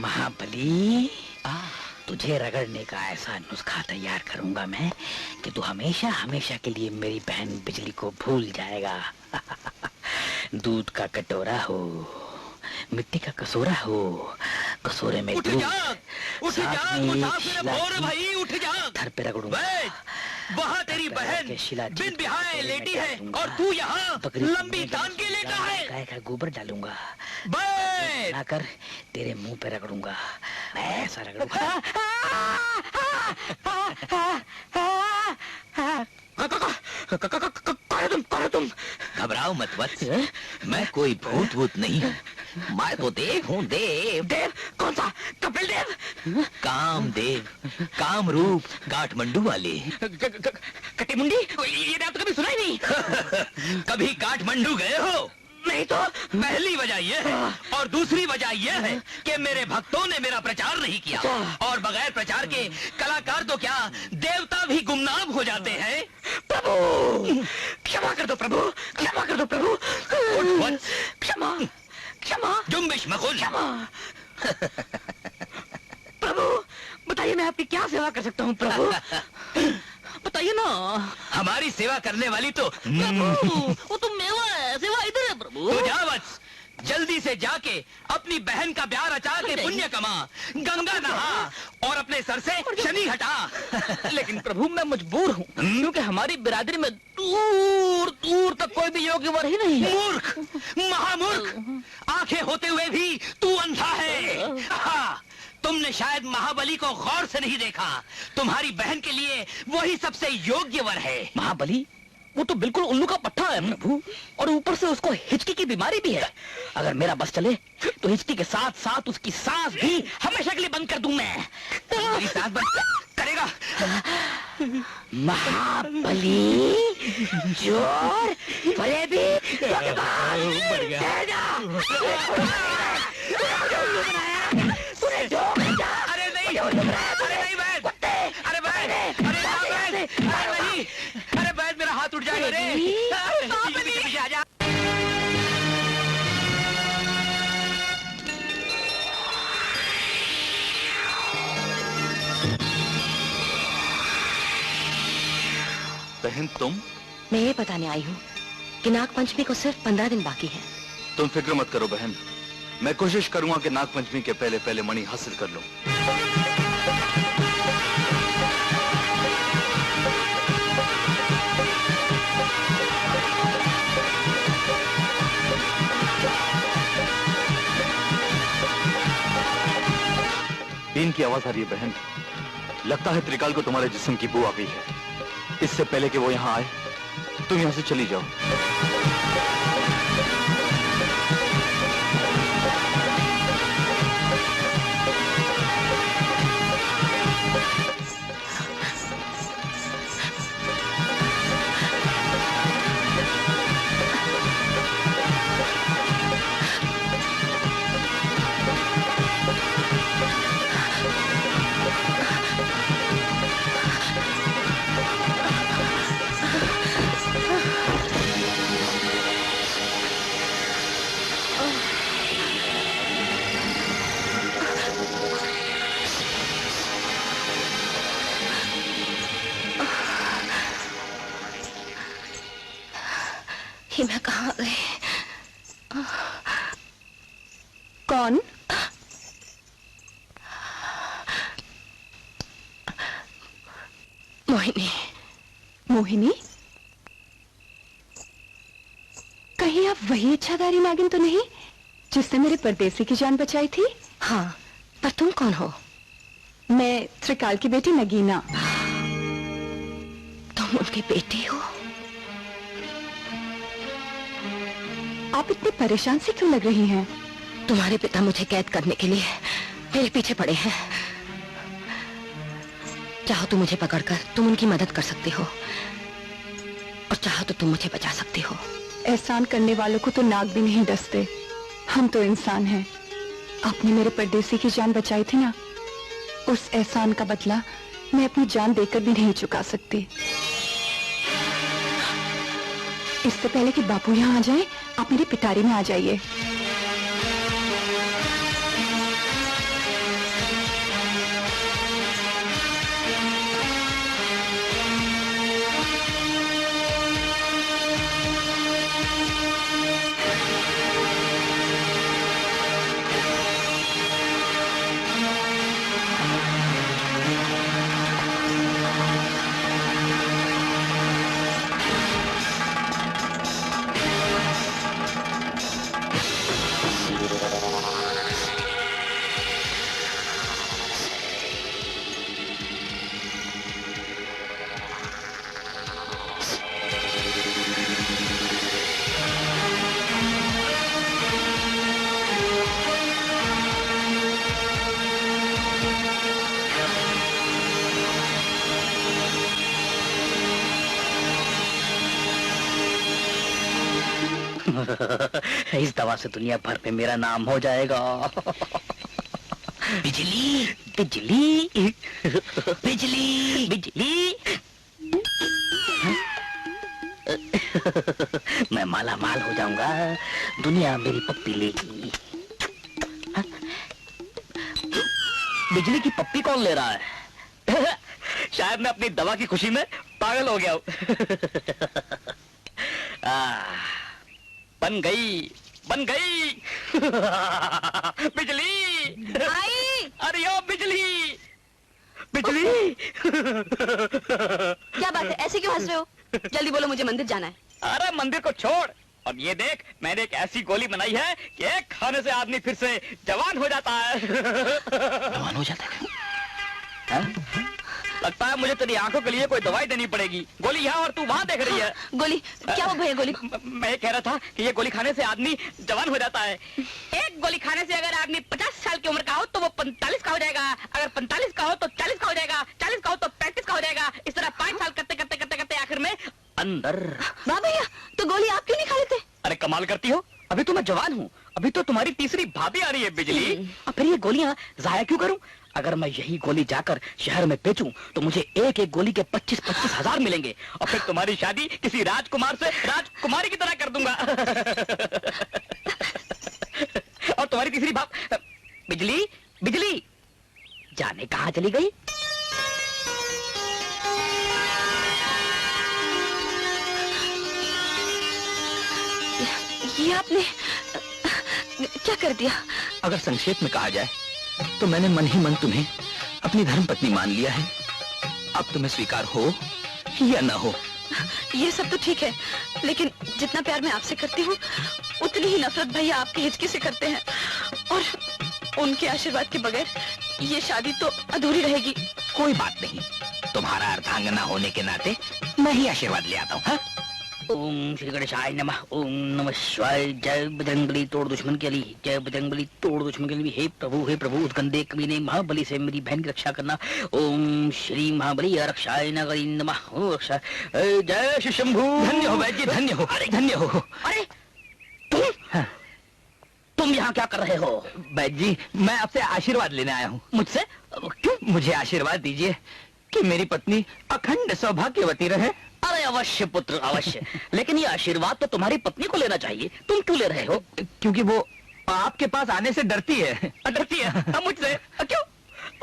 महाबली, तुझे रगड़ने का ऐसा नुस्खा तैयार करूंगा मैं कि तू हमेशा हमेशा के लिए मेरी बहन बिजली को भूल जाएगा। दूध का कटोरा हो, मिट्टी का कसूरा हो, कसूरे में दूध, भाई उठ जा। धर पे रगड़ूंगा। वहाँ तेरी बहन बिन बिहाए लेटी है और तू यहाँ लंबी तान के लेटा है। गाय का गोबर डालूंगा, बैठ। ना कर तेरे मुंह पे रगड़ूंगा, ऐसा रगड़ूंगा। तुम घबराओ मत वत्स, मैं कोई भूत भूत नहीं हूँ। मैं तो देव हूँ, देव। देव? कौन सा? कपिल देव? कामदेव, कामरूप, काठमांडू वाले। कटी मुंडी, ये नाम तो कभी सुना ही नहीं। कभी काठमांडू गए हो? नहीं तो पहली वजह यह है और दूसरी वजह यह है कि मेरे भक्तों ने मेरा प्रचार नहीं किया, और बगैर प्रचार के कलाकार तो क्या देवता भी गुमनाम हो जाते हैं। प्रभु क्षमा कर दो, प्रभु क्षमा कर दो, प्रभु उठ वत्स, क्षमा क्षमा, जुम्बिश मकुल, क्षमा। प्रभु बताइए मैं आपकी क्या सेवा कर सकता हूँ प्रभु? बताइए ना। हमारी सेवा करने वाली तो प्रभु वो तो मेवा है, सेवा इधर है प्रभु। तो जा वत्स, जल्दी से जाके अपनी बहन का ब्याह रचा के पुण्य कमा, गंगा नहा और अपने सर से शनि हटा। लेकिन प्रभु मैं मजबूर हूँ, क्योंकि हमारी बिरादरी में दूर दूर तक कोई भी योग्य वर ही नहीं है। मूर्ख, महामूर्ख, आंखें होते हुए भी तू अंधा है। हाँ, तुमने शायद महाबली को गौर से नहीं देखा। तुम्हारी बहन के लिए वही सबसे योग्य वर है। महाबली वो तो बिल्कुल उल्लू का पट्टा है प्रभु, और ऊपर से उसको हिचकी की बीमारी भी है। अगर मेरा बस चले तो हिचकी के साथ साथ उसकी सांस भी हमेशा के लिए बंद कर दूं मैं। मेरी सांस बंद करेगा? महाबली जोर फरेबी अरे नहीं, अरे नहीं बैठ, अरे बैठ, अरे ना बैठ, अरे नहीं, अरे बैठ, मेरा हाथ उठ जाएगा रे। पीछे आ जा। बहन तुम? मैं ये बताने आई हूँ कि नाग पंचमी को सिर्फ 15 दिन बाकी है। तुम फिक्र मत करो बहन, मैं कोशिश करूंगा कि नाग पंचमी के पहले पहले मणि हासिल कर लूं। बीन की आवाज आ रही है बहन, लगता है त्रिकाल को तुम्हारे जिस्म की बू आ गई है। इससे पहले कि वो यहाँ आए तुम यहाँ से चली जाओ। ये मैं कहाँ गई? कौन? मोहिनी। मोहिनी? कहीं आप वही इच्छाधारी नागिन तो नहीं जिसने मेरे परदेसी की जान बचाई थी? हाँ, पर तुम कौन हो? मैं त्रिकाल की बेटी नगीना। तुम उनकी बेटी हो? आप इतनी परेशान सी क्यों लग रही हैं? तुम्हारे पिता मुझे कैद करने के लिए मेरे पीछे पड़े हैं। चाहो तो मुझे पकड़कर तुम उनकी मदद कर सकते हो, और चाहो तो तुम मुझे बचा सकती हो। एहसान करने वालों को तो नाग भी नहीं डसते, हम तो इंसान हैं। आपने मेरे परदेसी की जान बचाई थी ना, उस एहसान का बदला मैं अपनी जान देकर भी नहीं चुका सकती। इससे पहले कि बापू यहाँ आ जाए, आप मेरी पिटारी में आ जाइए। इस दवा से दुनिया भर में मेरा नाम हो जाएगा। बिजली बिजली बिजली बिजली। मैं माला माल हो जाऊंगा, दुनिया मेरी पप्पी लेगी। बिजली की पप्पी कौन ले रहा है? शायद मैं अपनी दवा की खुशी में पागल हो गया हूं। बन गई बन गई। बिजली आई। अरे ओ बिजली बिजली। क्या बात है, ऐसे क्यों हंस रहे हो? जल्दी बोलो, मुझे मंदिर जाना है। अरे मंदिर को छोड़, और ये देख मैंने एक ऐसी गोली बनाई है कि एक खाने से आदमी फिर से जवान हो जाता है। जवान हो जाता है? लगता है मुझे तेरी आंखों के लिए कोई दवाई देनी पड़ेगी। गोली यहाँ और तू वहाँ देख रही है। गोली क्या हो भैया? गोली मैं ये कह रहा था कि ये गोली खाने से आदमी जवान हो जाता है। एक गोली खाने से अगर आदमी 50 साल की उम्र का हो तो वो 45 का हो जाएगा, अगर 45 का हो तो 40 का हो जाएगा, 40 का हो तो 35 का हो जाएगा। इस तरह 5 साल करते करते करते करते आखिर में अंदर। वाह भैया, तो गोली आप क्यों नहीं खा लेते? अरे कमाल करती हो, अभी तो मैं जवान हूँ, अभी तो तुम्हारी तीसरी भाभी आ रही है बिजली। अब फिर ये गोलियां जाया क्यों करूं? अगर मैं यही गोली जाकर शहर में बेचूं तो मुझे एक एक गोली के 25-25 हजार मिलेंगे, और फिर तुम्हारी शादी किसी राजकुमार से राजकुमारी की तरह कर दूंगा। और तुम्हारी तीसरी भाभी बिजली बिजली जाने कहाँ चली गई? ये आपने क्या कर दिया? अगर संक्षेप में कहा जाए तो मैंने मन ही मन तुम्हें अपनी धर्मपत्नी मान लिया है। अब तुम्हें स्वीकार हो या ना हो। ये सब तो ठीक है, लेकिन जितना प्यार मैं आपसे करती हूँ उतनी ही नफरत भैया आपकी हिचकी से करते हैं, और उनके आशीर्वाद के बगैर ये शादी तो अधूरी रहेगी। कोई बात नहीं, तुम्हारा अर्धांगना होने के नाते मैं ही आशीर्वाद ले आता हूँ। हाँ? ओम श्री गणेशाय नमः। ओम नमः शिवाय। जय बजरंगबली तोड़ दुश्मन के लिए, जय बजरंगबली तोड़ दुश्मन के लिए। हे प्रभु उस गंदे कमीने महाबली से मेरी बहन की रक्षा करना। ओम श्री महाबली रक्षाय नगरी नमः। ओम रक्षा। जय श्री शंभू। धन्य हो वैद्य, धन्य हो। अरे धन्य हो। अरे तुम यहाँ क्या कर रहे हो? वैद्य जी, मैं आपसे आशीर्वाद लेने आया हूँ। मुझसे? क्यों? मुझे आशीर्वाद दीजिए कि मेरी पत्नी अखंड सौभाग्यवती रहे। अरे अवश्य पुत्र अवश्य, लेकिन ये आशीर्वाद तो तुम्हारी पत्नी को लेना चाहिए, तुम क्यों ले रहे हो? क्योंकि वो आपके पास आने से डरती है। डरती है मुझसे? क्यों?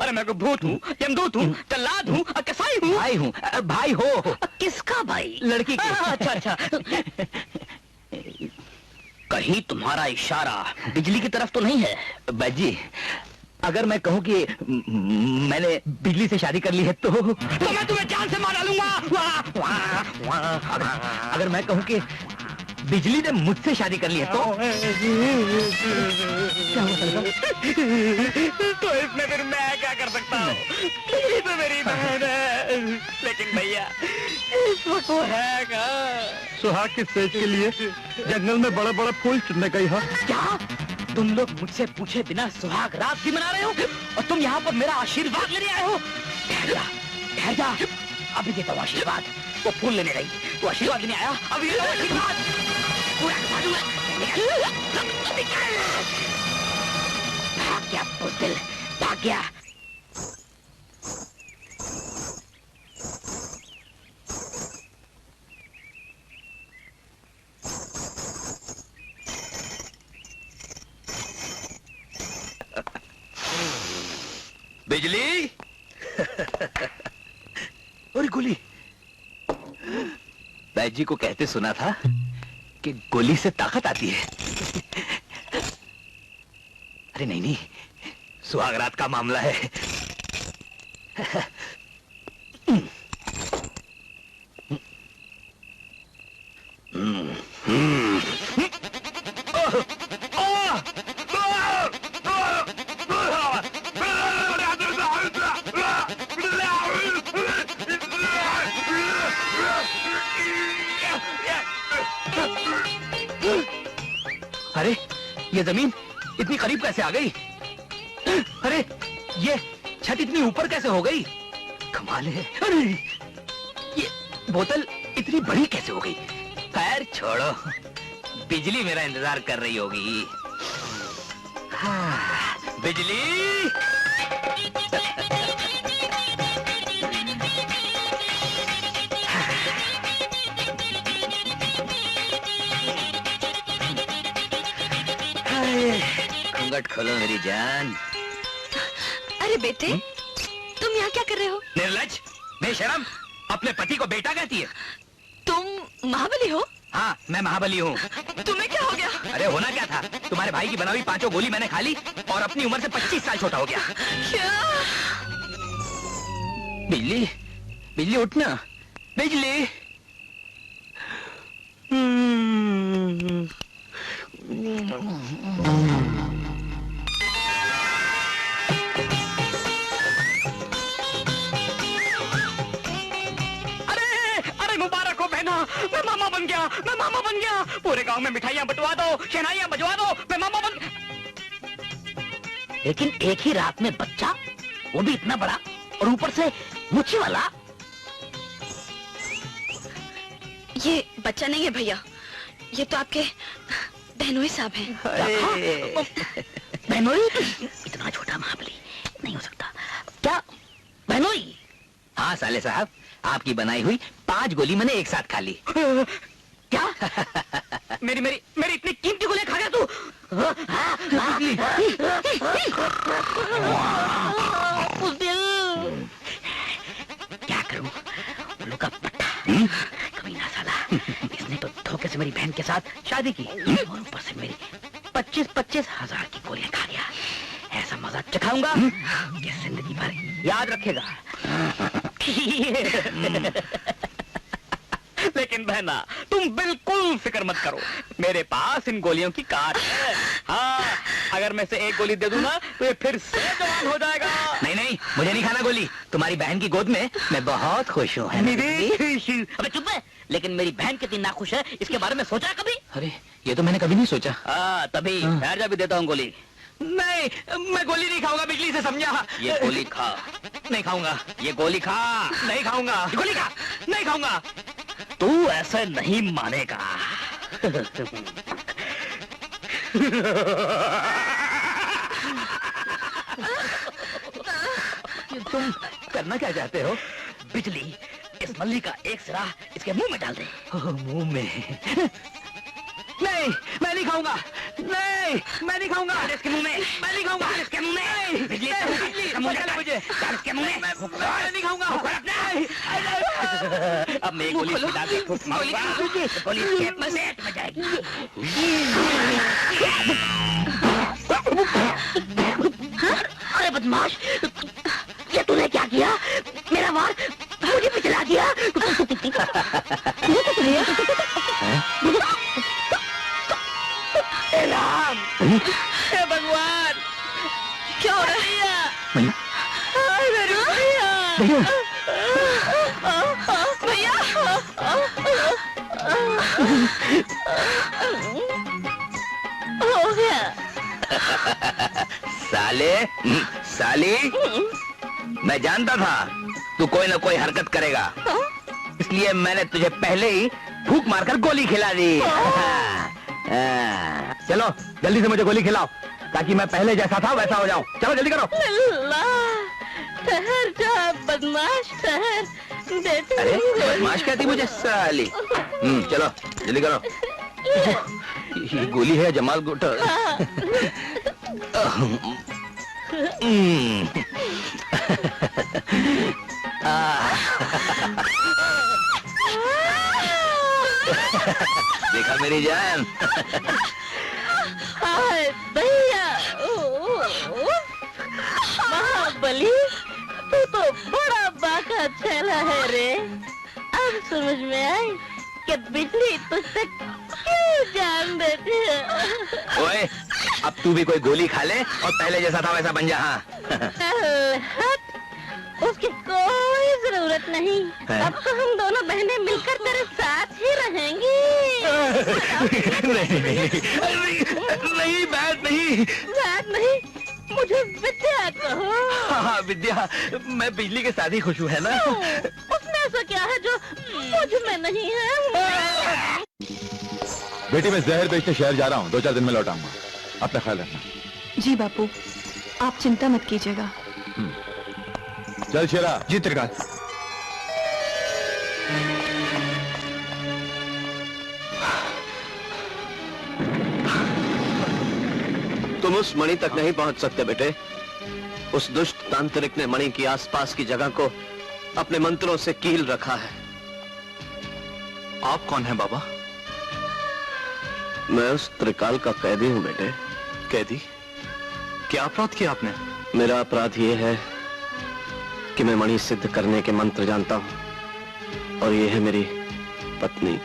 अरे मैं को भूत हूँ, यमदूत हूँ, जल्लाद हूँ, कसाई हूँ। भाई हूँ। भाई हो? किसका भाई? लड़की के। अच्छा अच्छा। कहीं तुम्हारा इशारा बिजली की तरफ तो नहीं है? बाजी, अगर मैं कहूँ कि मैंने बिजली से शादी कर ली है तो मैं तुम्हें जान से मार डालूंगा। अगर मैं कहूँ कि बिजली ने मुझसे शादी कर ली है तो क्या होगा? तो इसमें फिर मैं क्या कर सकता हूँ? बिजली तो मेरी बहन है। लेकिन भैया इस वक्त वो है कहाँ? सुहाग की सेज के लिए जंगल में बड़े बड़े फूल चुनने गई है। क्या तुम लोग मुझसे पूछे बिना सुहाग रात भी मना रहे हो, और तुम यहाँ पर मेरा आशीर्वाद लेने आए हो? ठहर जा, अभी देता हूँ आशीर्वाद। वो फूल लेने गई, तो आशीर्वाद लेने आया, अभी देता हूँ आशीर्वाद। पूरा भाग गया बुज़दिल, भाग गया। बिजली। और गोली। बैद जी को कहते सुना था कि गोली से ताकत आती है। अरे नहीं नहीं, सुहागरात का मामला है। अरे ये जमीन इतनी करीब कैसे आ गई? अरे ये छत इतनी ऊपर कैसे हो गई? कमाल है। अरे ये बोतल इतनी बड़ी कैसे हो गई? खैर छोड़ो, बिजली मेरा इंतजार कर रही होगी। हाँ, बिजली। घूंघट खोलो मेरी जान। अरे बेटे, तुम यहाँ क्या कर रहे हो? निर्लज, बेशरम, अपने पति को बेटा कहती है। तुम महाबली हो? हाँ, मैं महाबली हूँ। तुम्हें क्या हो गया? अरे होना क्या था, तुम्हारे भाई की बना हुई 5 गोली मैंने खा ली और अपनी उम्र से 25 साल छोटा हो गया। क्या? बिजली, बिजली उठना, बिजली। अरे मुबारक हो बहना, मैं मामा बन गया, मैं मामा बन गया। पूरे गांव में मिठाइयाँ बंटवा दो, शहनाइयाँ बजवा दो, मैं मामा बन। लेकिन एक ही रात में बच्चा, वो भी इतना बड़ा और ऊपर से मुच्छी वाला। ये बच्चा नहीं है भैया, ये तो आपके बहनोई साहब हैं। बहनोई? इतना छोटा महाबली नहीं हो सकता। क्या बहनोई? हाँ साले साहब, आपकी बनाई हुई 5 गोली मैंने एक साथ खा ली। क्या? मेरी मेरी मेरी इतनी कीमती गोली खा गया तू? क्या करूं? उल्लू का पट्टा, कमीना साला। इसने तो धोखे से मेरी बहन के साथ शादी की और ऊपर से मेरी 25-25 हजार की गोलियां खा गया। ऐसा मजा चखाऊंगा कि जिंदगी भर याद रखेगा। लेकिन बहना, तुम बिल्कुल फिक्र मत करो, मेरे पास इन गोलियों की काट है। हाँ, अगर मैं से एक गोली दे दूं ना तो ये फिर से जवान हो जाएगा। नहीं नहीं, मुझे नहीं खाना गोली। तुम्हारी बहन की गोद में मैं बहुत खुश हूँ। अबे चुप है। लेकिन मेरी बहन कितनी नाखुश है, इसके बारे में सोचा कभी? अरे ये तो मैंने कभी नहीं सोचा। हाँ तभी ठहर जा, भी देता हूँ गोली। नहीं, मैं गोली नहीं खाऊंगा, बिजली से समझा। ये गोली खा। नहीं खाऊंगा। ये गोली खा। नहीं खाऊंगा। गोली खा। नहीं खाऊंगा। तू ऐसे नहीं मानेगा। तुम करना क्या चाहते हो? बिजली, इस मल्ली का एक सिरा इसके मुंह में डाल दे। मुंह में? नहीं, मैं नहीं खाऊंगा। नहीं, मैं नहीं खाऊंगा। इसके मुंह में। मैं नहीं खाऊंगा। इसके मुंह में। बिजली, मुझे इसके मुंह में। मैं नहीं खाऊंगा। अब मैं गोली डाल के फूट मारूंगा। गोली इसके पेट में जाएगी। अरे बदमाश, ये तूने क्या किया? मेरा वार मुझे पे चला दिया। हे भगवान, क्या हो रहा है? भैया, हो गया। साले, साली, मैं जानता था तू कोई ना कोई हरकत करेगा, इसलिए मैंने तुझे पहले ही फूंक मारकर गोली खिला दी। चलो जल्दी से मुझे गोली खिलाओ ताकि मैं पहले जैसा था वैसा हो जाऊं। चलो जल्दी करो। ठहर जा बदमाश, ठहर। अरे बदमाश कहती मुझे साली। चलो जल्दी करो। ये गोली है जमाल गुटर। देखा मेरी जान? भैया, महाबली, तू तो बड़ा बाका चला है रे। अब समझ में आई कि बिजली तुझसे क्यों जान देती है। ओए, अब तू भी कोई गोली खा ले और पहले जैसा था वैसा बन जा। हाँ। उसकी कोई जरूरत नहीं। अब तो हम दोनों बहनें मिलकर तेरे साथ ही रहेंगी। नहीं, बात नहीं। बात नहीं, मुझे विद्या कहो। हाँ विद्या, मैं बिजली के साथ ही खुश हूँ, है ना? उसमें ऐसा क्या है जो मुझ में नहीं है? बेटी मैं जहर बेचने शहर जा रहा हूँ, 2-4 दिन में लौट आऊंगा। अपना ख्याल रखना। जी बापू, आप चिंता मत कीजिएगा। चल शेरा। जी त्रिकाल। तुम उस मणि तक नहीं पहुंच सकते बेटे। उस दुष्ट तांत्रिक ने मणि की आसपास की जगह को अपने मंत्रों से कील रखा है। आप कौन हैं बाबा? मैं उस त्रिकाल का कैदी हूं बेटे। कैदी? क्या अपराध किया आपने? मेरा अपराध यह है कि मैं मणि सिद्ध करने के मंत्र जानता हूं, और ये है मेरी पत्नी।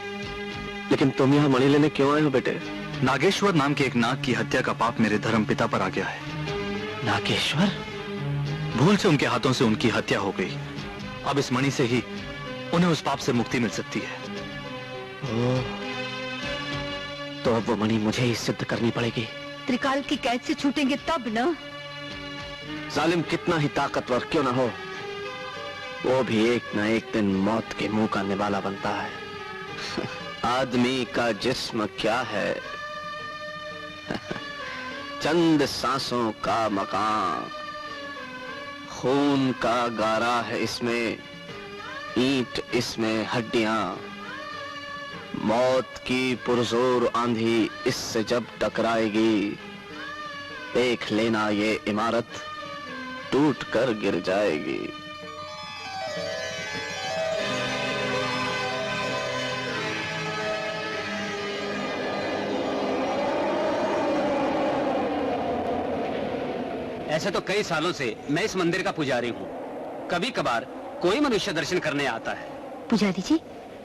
लेकिन तुम यहां मणि लेने क्यों आए हो बेटे? नागेश्वर नाम के एक नाग की हत्या का पाप मेरे धर्म पिता पर आ गया है। नागेश्वर? भूल से उनके हाथों से उनकी हत्या हो गई। अब इस मणि से ही उन्हें उस पाप से मुक्ति मिल सकती है। तो अब वो मणि मुझे ही सिद्ध करनी पड़ेगी। त्रिकाल की कैद से छूटेंगे तब ना। जालिम कितना ही ताकतवर क्यों ना हो, वो भी एक न एक दिन मौत के मुंह का निवाला बनता है। आदमी का जिस्म क्या है? चंद सांसों का मकान, खून का गारा है इसमें, ईंट इसमें हड्डियां। मौत की पुरजोर आंधी इससे जब टकराएगी, देख लेना ये इमारत टूट कर गिर जाएगी। ऐसे तो कई सालों से मैं इस मंदिर का पुजारी हूँ। कभी कभार कोई मनुष्य दर्शन करने आता है। पुजारी जी,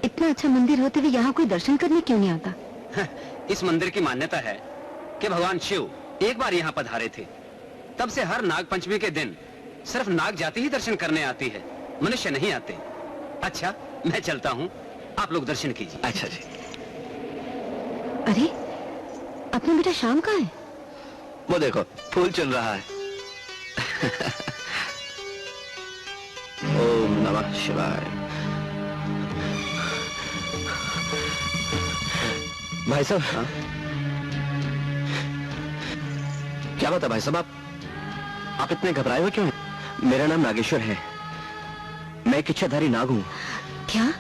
इतना अच्छा मंदिर होते हुए यहाँ कोई दर्शन करने क्यों नहीं आता? इस मंदिर की मान्यता है कि भगवान शिव एक बार यहाँ पधारे थे। तब से हर नाग पंचमी के दिन सिर्फ नाग जाति ही दर्शन करने आती है, मनुष्य नहीं आते। अच्छा, मैं चलता हूँ, आप लोग दर्शन कीजिए। अच्छा जी। अरे, अपना बेटा शाम कहाँ है? वो देखो, फूल चल रहा है। ओम नमः शिवाय। भाई साहब। हाँ? क्या बात है भाई साहब, आप इतने घबराए हुए क्यों हैं? मेरा नाम नागेश्वर है, मैं एक इच्छाधारी नाग हूँ। क्या?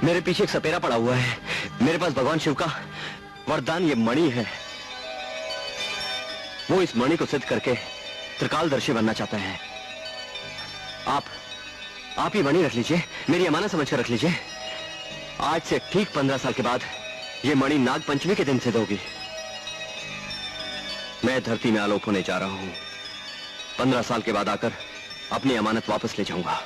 मेरे पीछे एक सपेरा पड़ा हुआ है। मेरे पास भगवान शिव का वरदान ये मणि है। वो इस मणि को सिद्ध करके त्रिकालदर्शी बनना चाहता है। आप ये मणि रख लीजिए, मेरी अमानत समझकर रख लीजिए। आज से ठीक 15 साल के बाद ये मणि नाग पंचमी के दिन सिद्ध होगी। मैं धरती में आलोप होने जा रहा हूं। 15 साल के बाद आकर अपनी अमानत वापस ले जाऊंगा।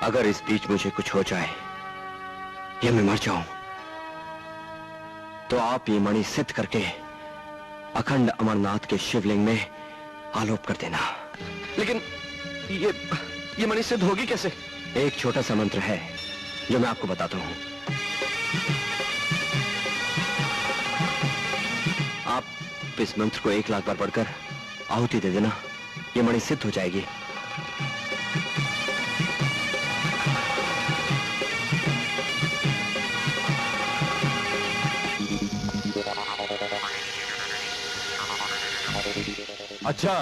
अगर इस बीच मुझे कुछ हो जाए या मैं मर जाऊं, तो आप ये मणि सिद्ध करके अखंड अमरनाथ के शिवलिंग में आलोप कर देना। लेकिन ये मणि सिद्ध होगी कैसे? एक छोटा सा मंत्र है जो मैं आपको बताता हूं। आप इस मंत्र को 1 लाख बार पढ़कर आहुति दे देना, ये मणि सिद्ध हो जाएगी। अच्छा,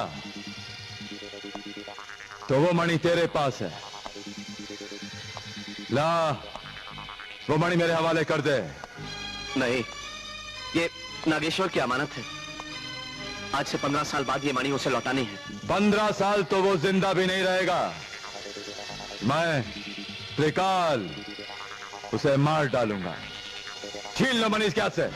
तो वो मणि तेरे पास है। ला, वो मणि मेरे हवाले कर दे। नहीं, ये नागेश्वर की अमानत है। आज से 15 साल बाद ये मणि उसे लौटानी है। 15 साल तो वो जिंदा भी नहीं रहेगा। मैं त्रिकाल उसे मार डालूंगा। छीन लो मणि इसके हाथ से।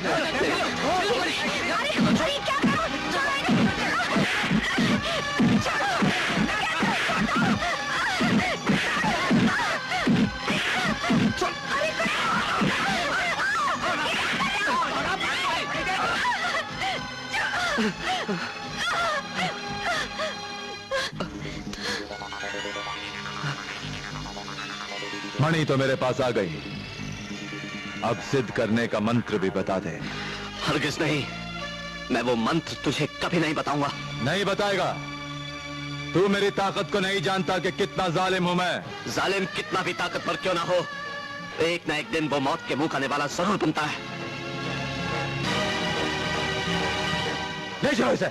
मणि तो मेरे पास आ गई, अब सिद्ध करने का मंत्र भी बता दे। हरगिज नहीं, मैं वो मंत्र तुझे कभी नहीं बताऊंगा। नहीं बताएगा तू मेरी ताकत को नहीं जानता कि कितना जालिम हूं मैं। जालिम कितना भी ताकतवर क्यों ना हो, एक ना एक दिन वो मौत के मुंह खाने वाला जरूर बनता है। नहीं छोड़ो इसे।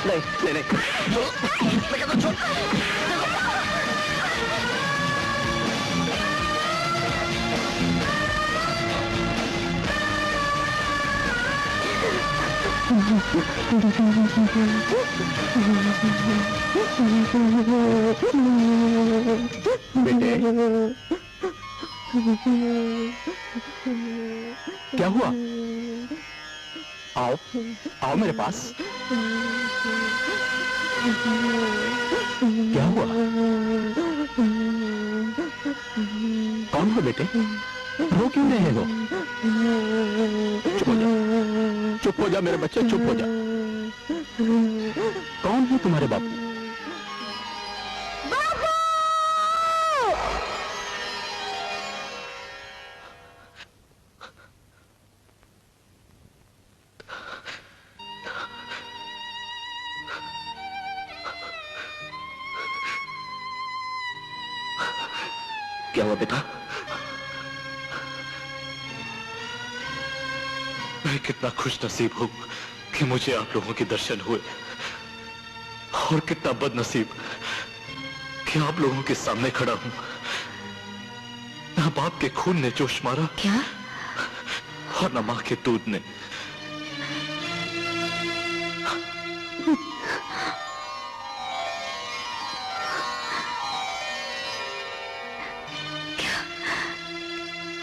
नहीं नहीं नहीं। बेटे क्या हुआ? आओ आओ मेरे पास। क्या हुआ? कौन हो बेटे? रो क्यों रहे हो? चुप हो जा, चुप हो जा मेरे बच्चे, चुप हो जा। कौन है तुम्हारे बापू? क्या हुआ बेटा? मैं कितना खुश नसीब हूं कि मुझे आप लोगों के दर्शन हुए, और कितना बदनसीब कि आप लोगों के सामने खड़ा हूं। ना बाप के खून ने जोश मारा, क्या? और ना मां के दूध ने।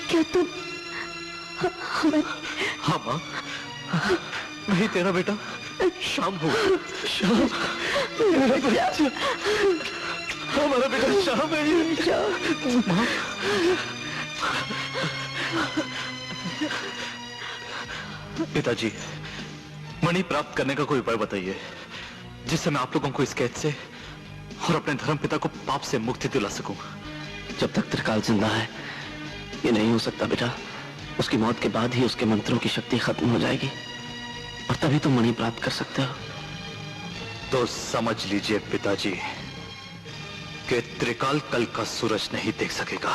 क्या तुम हमारे? हाँ मां, मैं ही तेरा बेटा शाम हूँ। शाम मेरा बच्चा, हमारा बेटा शाम है। मां, पिताजी, मणि प्राप्त करने का कोई उपाय बताइए जिससे मैं आप लोगों को इस कैद से और अपने धर्म पिता को पाप से मुक्ति दिला सकूं। जब तक त्रिकाल जिंदा है ये नहीं हो सकता बेटा। उसकी मौत के बाद ही उसके मंत्रों की शक्ति खत्म हो जाएगी और तभी तुम मणि प्राप्त कर सकते हो। तो समझ लीजिए पिताजी कि त्रिकाल कल का सूरज नहीं देख सकेगा।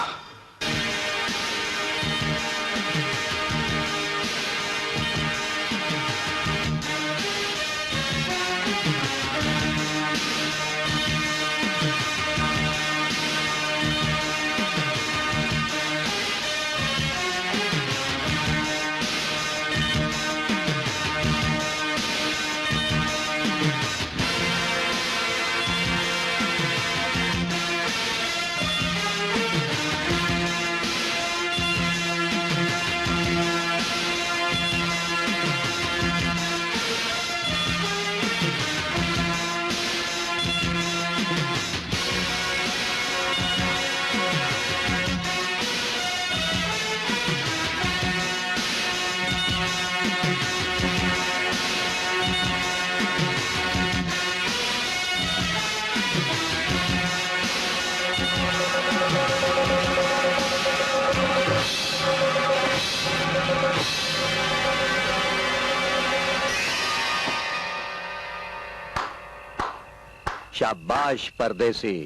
शाबाश परदेसी,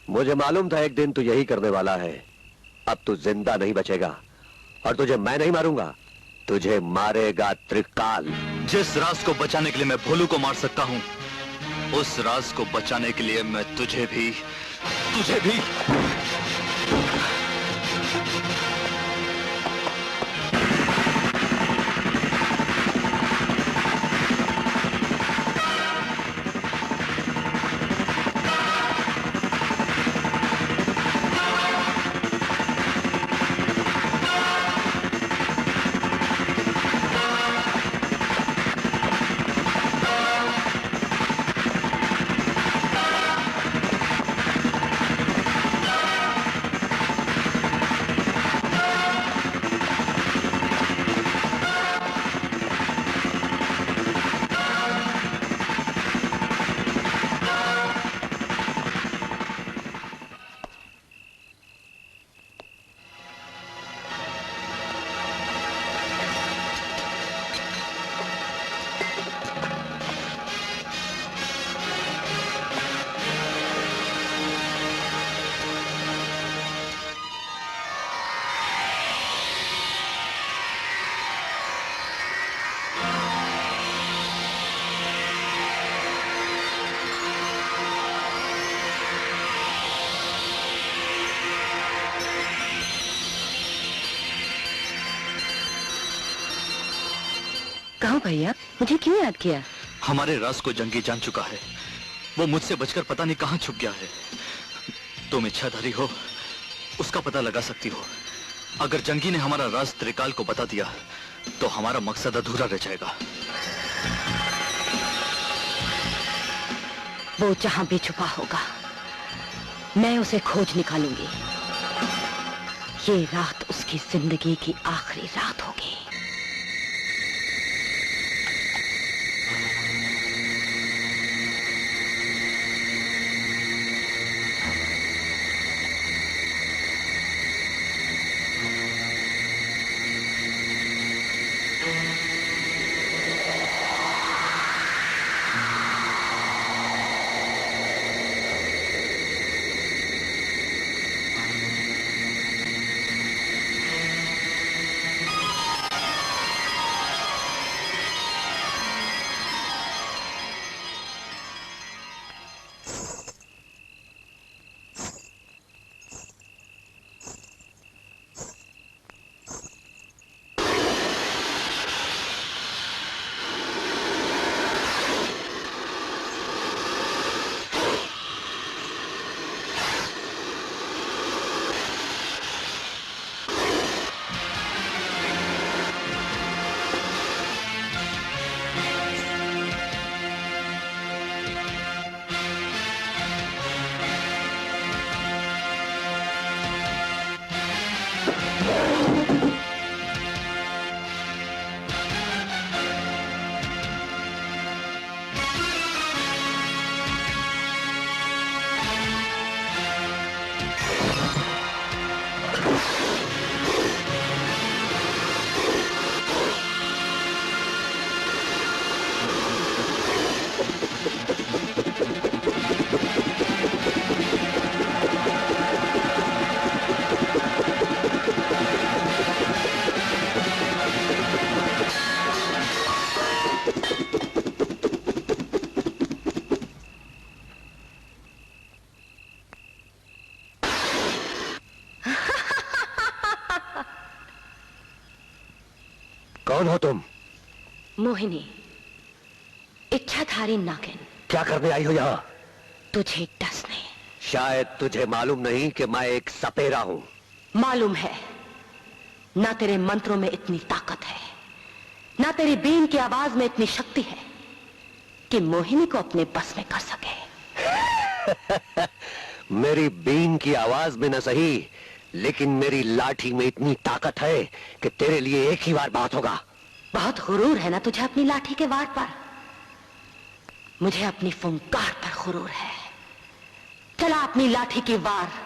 मुझे मालूम था एक दिन तू यही करने वाला है। अब तू जिंदा नहीं बचेगा और तुझे मैं नहीं मारूंगा, तुझे मारेगा त्रिकाल। जिस राज को बचाने के लिए मैं भोलू को मार सकता हूं, उस राज को बचाने के लिए मैं तुझे भी कहो भैया, मुझे क्यों याद किया? हमारे राज को जंगी जान चुका है। वो मुझसे बचकर पता नहीं कहां छुप गया है। तुम इच्छाधारी हो, उसका पता लगा सकती हो। अगर जंगी ने हमारा राज त्रिकाल को बता दिया तो हमारा मकसद अधूरा रह जाएगा। वो जहां भी छुपा होगा, मैं उसे खोज निकालूंगी। ये रात उसकी जिंदगी की आखिरी रात होगी। कौन हो तुम? मोहिनी, इच्छाधारी नागिन। क्या करने आई हो यहाँ? तुझे डसने। शायद तुझे मालूम नहीं कि मैं एक सपेरा हूँ। मालूम है। ना तेरे मंत्रों में इतनी ताकत है, ना तेरी बीन की आवाज में इतनी शक्ति है कि मोहिनी को अपने बस में कर सके। मेरी बीन की आवाज में न सही, लेकिन मेरी लाठी में इतनी ताकत है कि तेरे लिए एक ही बार बहुत होगा। बहुत गुरूर है ना तुझे अपनी लाठी के वार पर। मुझे अपनी फुंकार पर गुरूर है। चला अपनी लाठी की वार।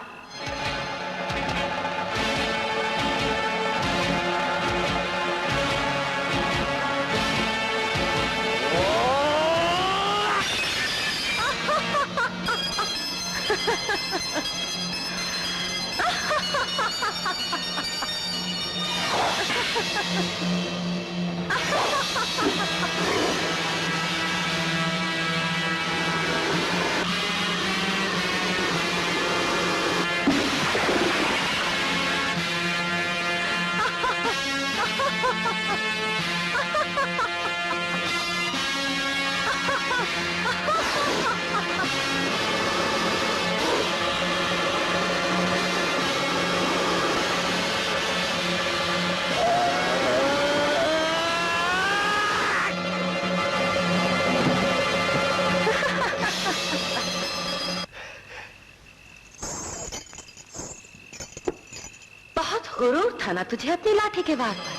गुरूर था ना तुझे अपनी लाठी के वार पर।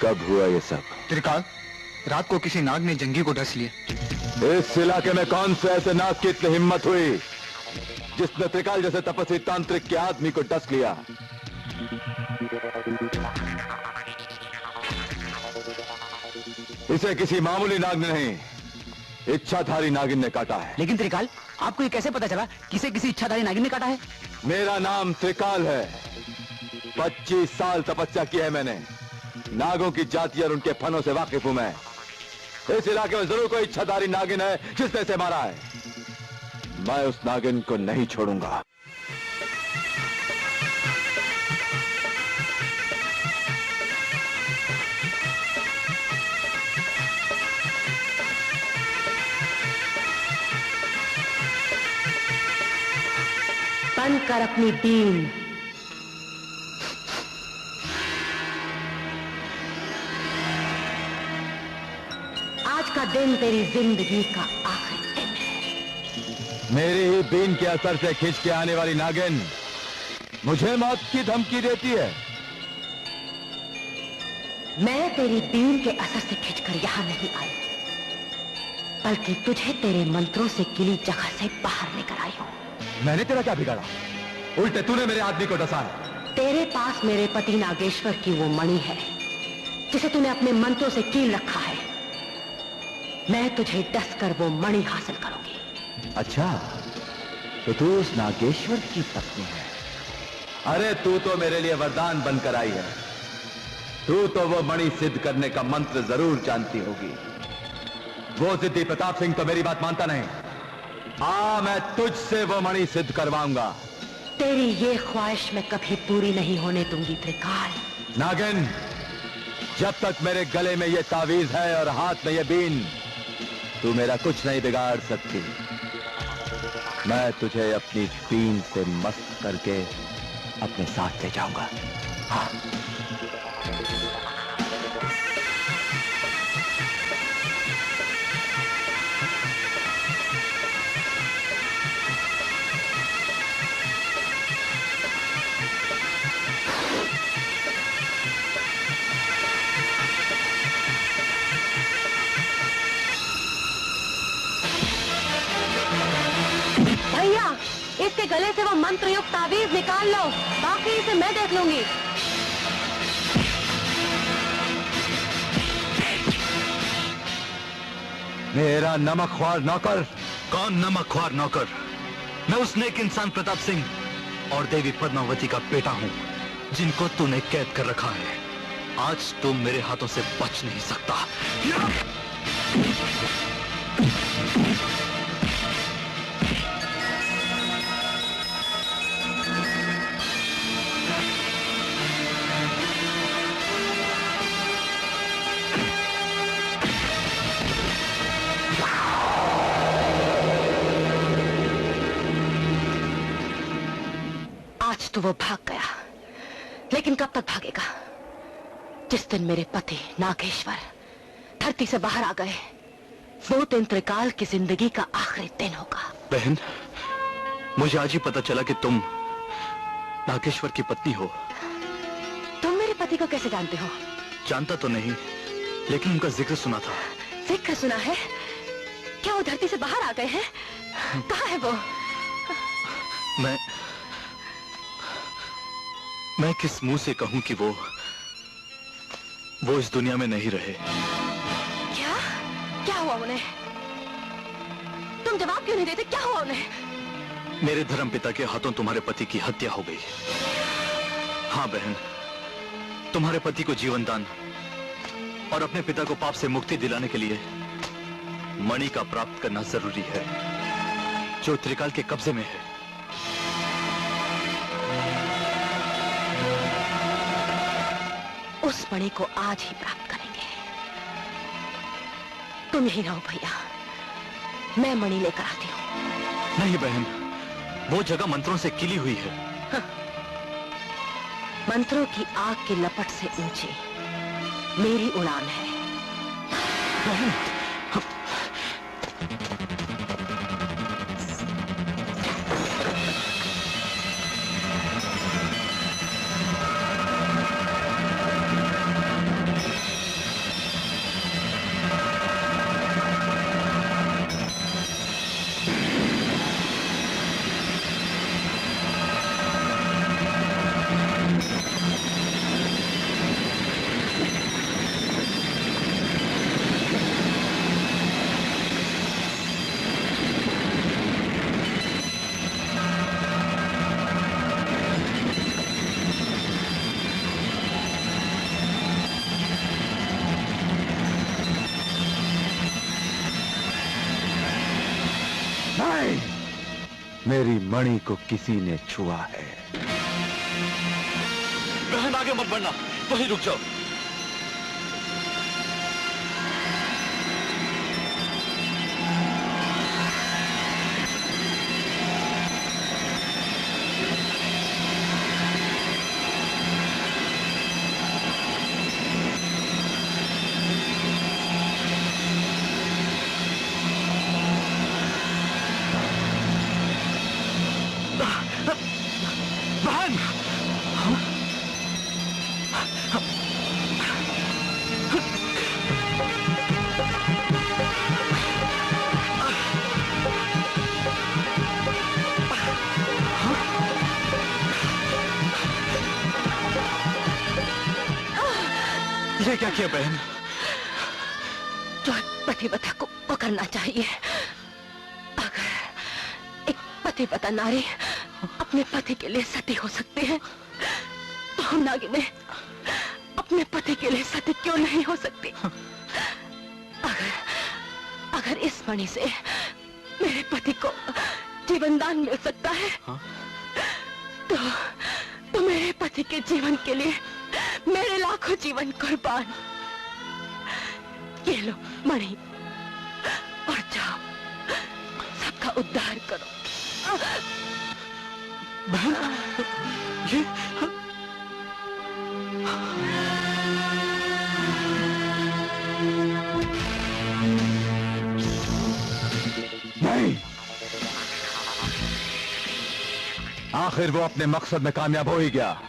कब हुआ ये सब? त्रिकाल, रात को किसी नाग ने जंगी को डस लिया। इस इलाके में कौन से ऐसे नाग की इतनी हिम्मत हुई जिसने त्रिकाल जैसे तपस्वी तांत्रिक के आदमी को डस लिया? इसे किसी मामूली नाग ने नहीं, इच्छाधारी नागिन ने काटा है। लेकिन त्रिकाल, आपको ये कैसे पता चला किसे किसी इच्छाधारी नागिन ने काटा है? मेरा नाम त्रिकाल है। 25 साल तपस्या की है मैंने। नागों की जाति और उनके फनों से वाकिफ हूं मैं। इस इलाके में जरूर कोई इच्छाधारी नागिन है जिसने इसे मारा है। मैं उस नागिन को नहीं छोड़ूंगा। बंद कर अपनी बीन। आज का दिन तेरी जिंदगी का आखिरी दिन है। मेरी ही बीन के असर से खींच के आने वाली नागिन मुझे मौत की धमकी देती है। मैं तेरी बीन के असर से खींचकर यहां नहीं आई, बल्कि तुझे तेरे मंत्रों से किली जगह से बाहर लेकर आई हूं। मैंने तेरा क्या बिगाड़ा? उल्टे तूने मेरे आदमी को डसा है। तेरे पास मेरे पति नागेश्वर की वो मणि है जिसे तूने अपने मंत्रों से कील रखा है। मैं तुझे डसकर वो मणि हासिल करूंगी। अच्छा, तो तू उस नागेश्वर की पत्नी है? अरे तू तो मेरे लिए वरदान बनकर आई है। तू तो वो मणि सिद्ध करने का मंत्र जरूर जानती होगी। वो सिद्धि प्रताप सिंह तो मेरी बात मानता नहीं। मैं तुझसे वो मणि सिद्ध करवाऊंगा। तेरी ये ख्वाहिश मैं कभी पूरी नहीं होने दूंगी त्रिकाल। नागिन, जब तक मेरे गले में ये तावीज है और हाथ में ये बीन, तू मेरा कुछ नहीं बिगाड़ सकती। मैं तुझे अपनी बीन से मस्त करके अपने साथ ले जाऊंगा। हाँ। भैया, इसके गले से वो मंत्रयुक्त तावीज निकाल लो, बाकी इसे मैं देख लूंगी। मेरा नमकख्वार नौकर। कौन नमकख्वार नौकर? मैं उस नेक इंसान प्रताप सिंह और देवी पद्मावती का बेटा हूं जिनको तूने कैद कर रखा है। आज तू मेरे हाथों से बच नहीं सकता। आज तो वो भाग गया, लेकिन कब तक भागेगा? जिस दिन मेरे पति नागेश्वर धरती से बाहर आ गए, वो दिन त्रिकाल की जिंदगी का आखिरी दिन होगा। बहन, मुझे आज ही पता चला कि तुम नागेश्वर की पत्नी हो। तुम मेरे पति को कैसे जानते हो? जानता तो नहीं, लेकिन उनका जिक्र सुना था। जिक्र सुना है? क्या वो धरती से बाहर आ गए हैं? कहाँ है वो? मैं किस मुंह से कहूं कि वो इस दुनिया में नहीं रहे। क्या हुआ उन्हें? तुम जवाब क्यों नहीं देते? क्या हुआ उन्हें? मेरे धर्मपिता के हाथों तुम्हारे पति की हत्या हो गई। हाँ बहन, तुम्हारे पति को जीवन दान और अपने पिता को पाप से मुक्ति दिलाने के लिए मणि का प्राप्त करना जरूरी है, जो त्रिकाल के कब्जे में है। उस मणि को आज ही प्राप्त करेंगे। तुम ही रहो भैया, मैं मणि लेकर आती हूँ। नहीं बहन, वो जगह मंत्रों से किली हुई है। हाँ। मंत्रों की आग की लपट से ऊंची मेरी उड़ान है। बहन, मेरी मणि को किसी ने छुआ है। बहन आगे मत बढ़ना, वहीं रुक जाओ। ये क्या किया बहन? जो एक पतिव्रता को वो करना चाहिए। अगर एक पतिव्रता नारी अपने पति के लिए सती हो सकती है तो हम नागिने अपने पति के लिए सती क्यों नहीं हो सकती? अगर इस मणि से मेरे पति को जीवन दान मिल सकता है तो मेरे पति के जीवन के लिए मेरे लाखों जीवन कुर्बान। ये लो मणि और जाओ, सबका उद्धार करो। बहन, ये नहीं, आखिर वो अपने मकसद में कामयाब हो ही गया,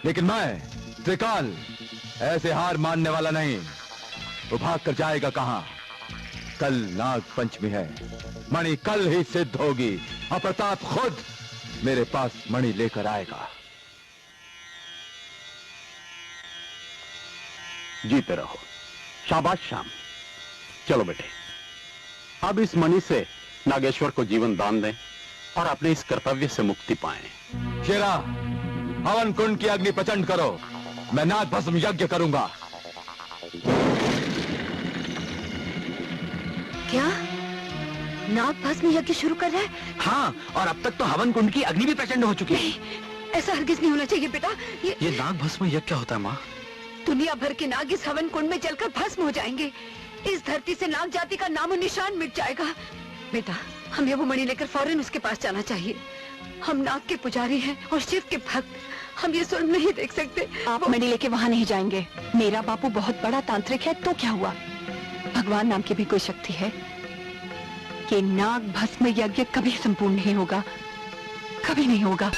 लेकिन मैं त्रिकाल ऐसे हार मानने वाला नहीं। वो भाग कर जाएगा कहां? कल नाग पंचमी है, मणि कल ही सिद्ध होगी और प्रताप खुद मेरे पास मणि लेकर आएगा। जीते रहो। शाबाश श्याम। चलो बेटे, अब इस मणि से नागेश्वर को जीवन दान दें और अपने इस कर्तव्य से मुक्ति पाएं। शेरा, हवन कुंड की अग्नि प्रचंड करो, मैं नाग भस्म यज्ञ करूंगा। क्या नाग भस्म यज्ञ शुरू कर रहा है? हाँ, और अब तक तो हवन कुंड की अग्नि भी प्रचंड हो चुकी है। नहीं, ऐसा हरगिज नहीं होना चाहिए बेटा। ये नाग भस्म यज्ञ क्या होता है माँ? दुनिया भर के नाग इस हवन कुंड में जलकर भस्म हो जाएंगे। इस धरती से नाग जाति का नामो निशान मिट जाएगा। बेटा, हमें वो मणि लेकर फौरन उसके पास जाना चाहिए। हम नाग के पुजारी हैं और शिव के भक्त, हम ये स्वर्ण नहीं देख सकते। आप मणि लेके वहाँ नहीं जाएंगे। मेरा बापू बहुत बड़ा तांत्रिक है, तो क्या हुआ? भगवान नाम की भी कोई शक्ति है कि नाग भस्म यज्ञ कभी संपूर्ण नहीं होगा, कभी नहीं होगा।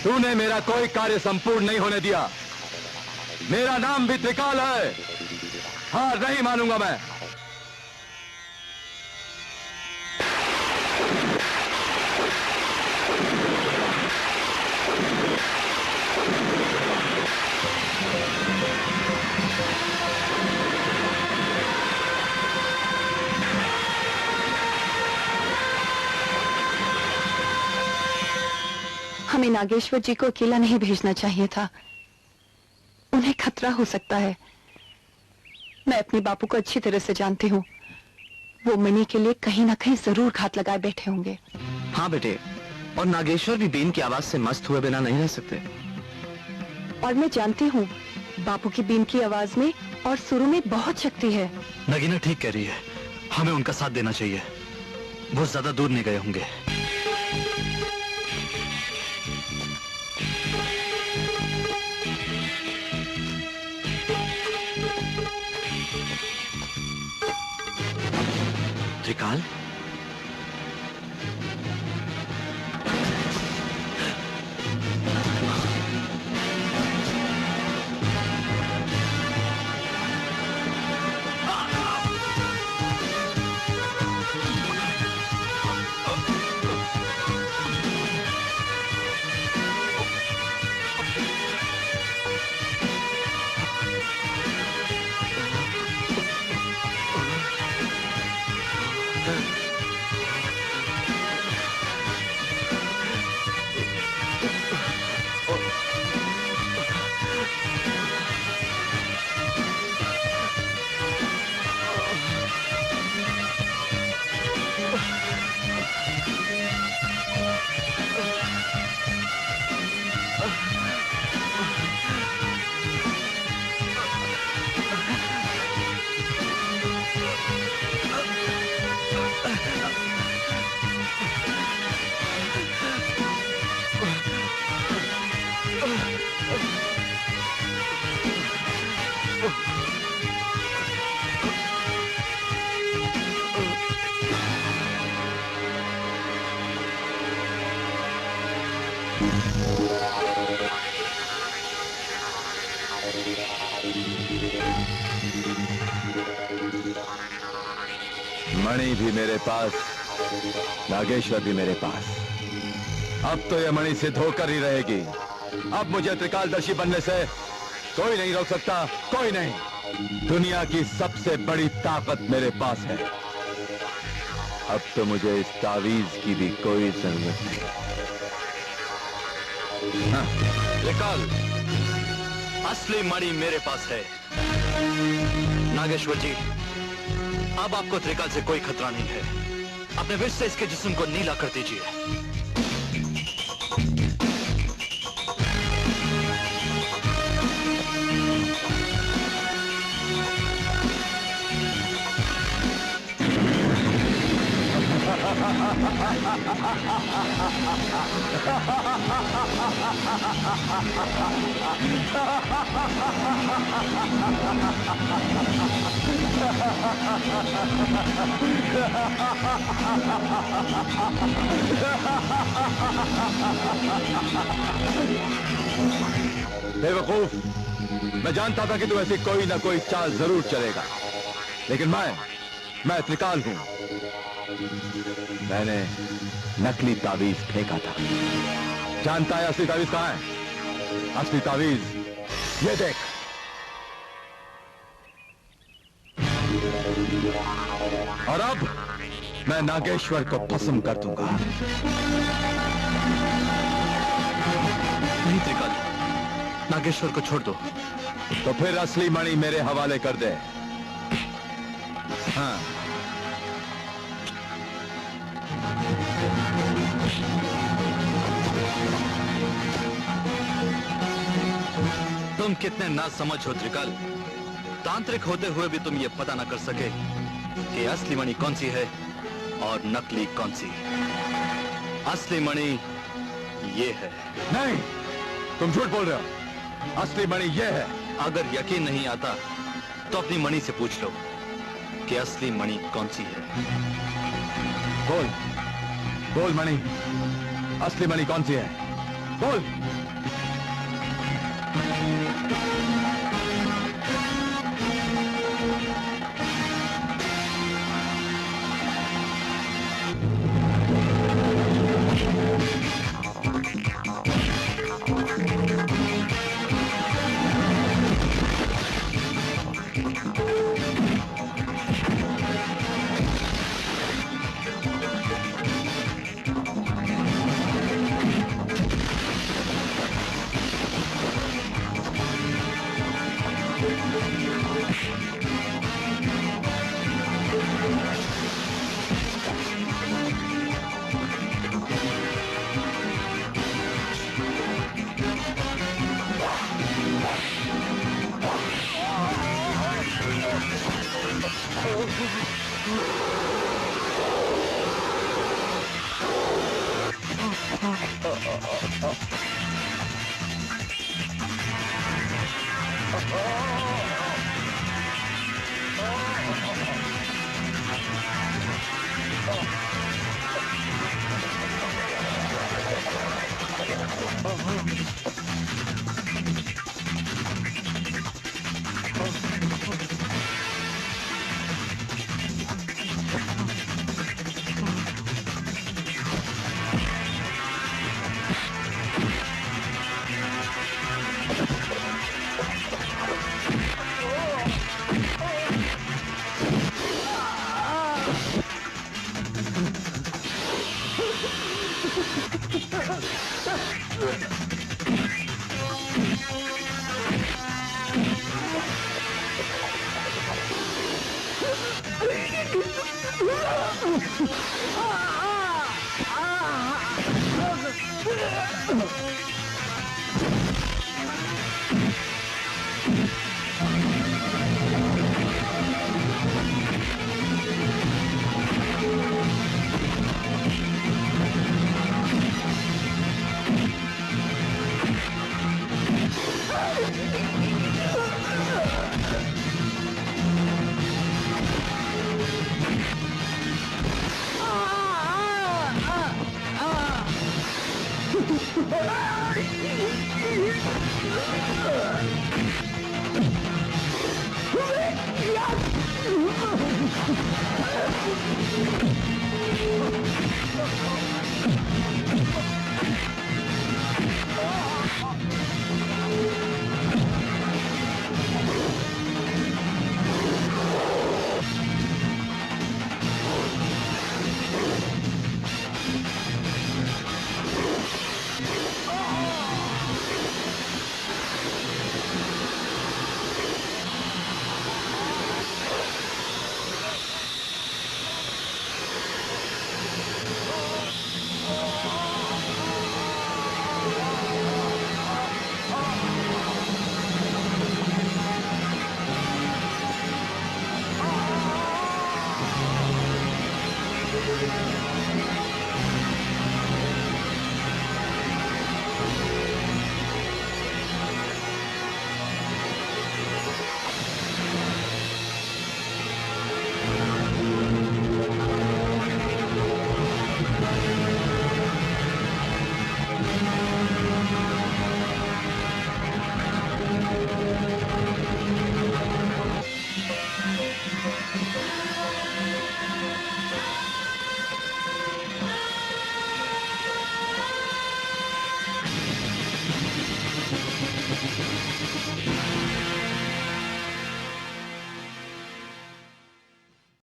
तूने मेरा कोई कार्य संपूर्ण नहीं होने दिया। मेरा नाम भी त्रिकाल है। हार नहीं मानूंगा मैं। हमें नागेश्वर जी को अकेला नहीं भेजना चाहिए था। उन्हें खतरा हो सकता है। मैं अपने बापू को अच्छी तरह से जानती हूँ। वो मणि के लिए कहीं ना कहीं जरूर घात लगाए बैठे होंगे। हाँ बेटे, और नागेश्वर भी बीन की आवाज से मस्त हुए बिना नहीं रह सकते। और मैं जानती हूँ बापू की बीन की आवाज में और सुरों में बहुत शक्ति है। नगीना ठीक कह रही है, हमें उनका साथ देना चाहिए। वो ज्यादा दूर नहीं गए होंगे। त्रिकाल, मणि भी मेरे पास, नागेश्वर भी मेरे पास। अब तो यह मणि सिद्ध होकर ही रहेगी। अब मुझे त्रिकालदर्शी बनने से कोई नहीं रोक सकता, कोई नहीं। दुनिया की सबसे बड़ी ताकत मेरे पास है। अब तो मुझे इस तावीज की भी कोई जरूरत नहीं। हाँ, त्रिकाल, असली मणि मेरे पास है। नागेश्वर जी, अब आपको त्रिकाल से कोई खतरा नहीं है। अपने विष से इसके जिस्म को नीला कर दीजिए। बेवकूफ, मैं जानता था कि तू ऐसी कोई ना कोई चाल जरूर चलेगा, लेकिन मैं त्रिकाल हूं। मैंने नकली तावीज फेंका था। जानता है असली तावीज कहां है? असली तावीज ये देख। और अब मैं नागेश्वर को भस्म कर दूंगा। नहीं त्रिकाल, नागेश्वर को छोड़ दो। तो फिर असली मणि मेरे हवाले कर दे। हाँ, तुम कितने नासमझ हो त्रिकाल। तांत्रिक होते हुए भी तुम ये पता ना कर सके कि असली मणि कौन सी है और नकली कौन सी। असली मणि ये है। नहीं, तुम झूठ बोल रहे हो। असली मणि ये है। अगर यकीन नहीं आता तो अपनी मणि से पूछ लो कि असली मणि कौन सी है। बोल बोल मणि, असली मणि कौन सी है? बोल।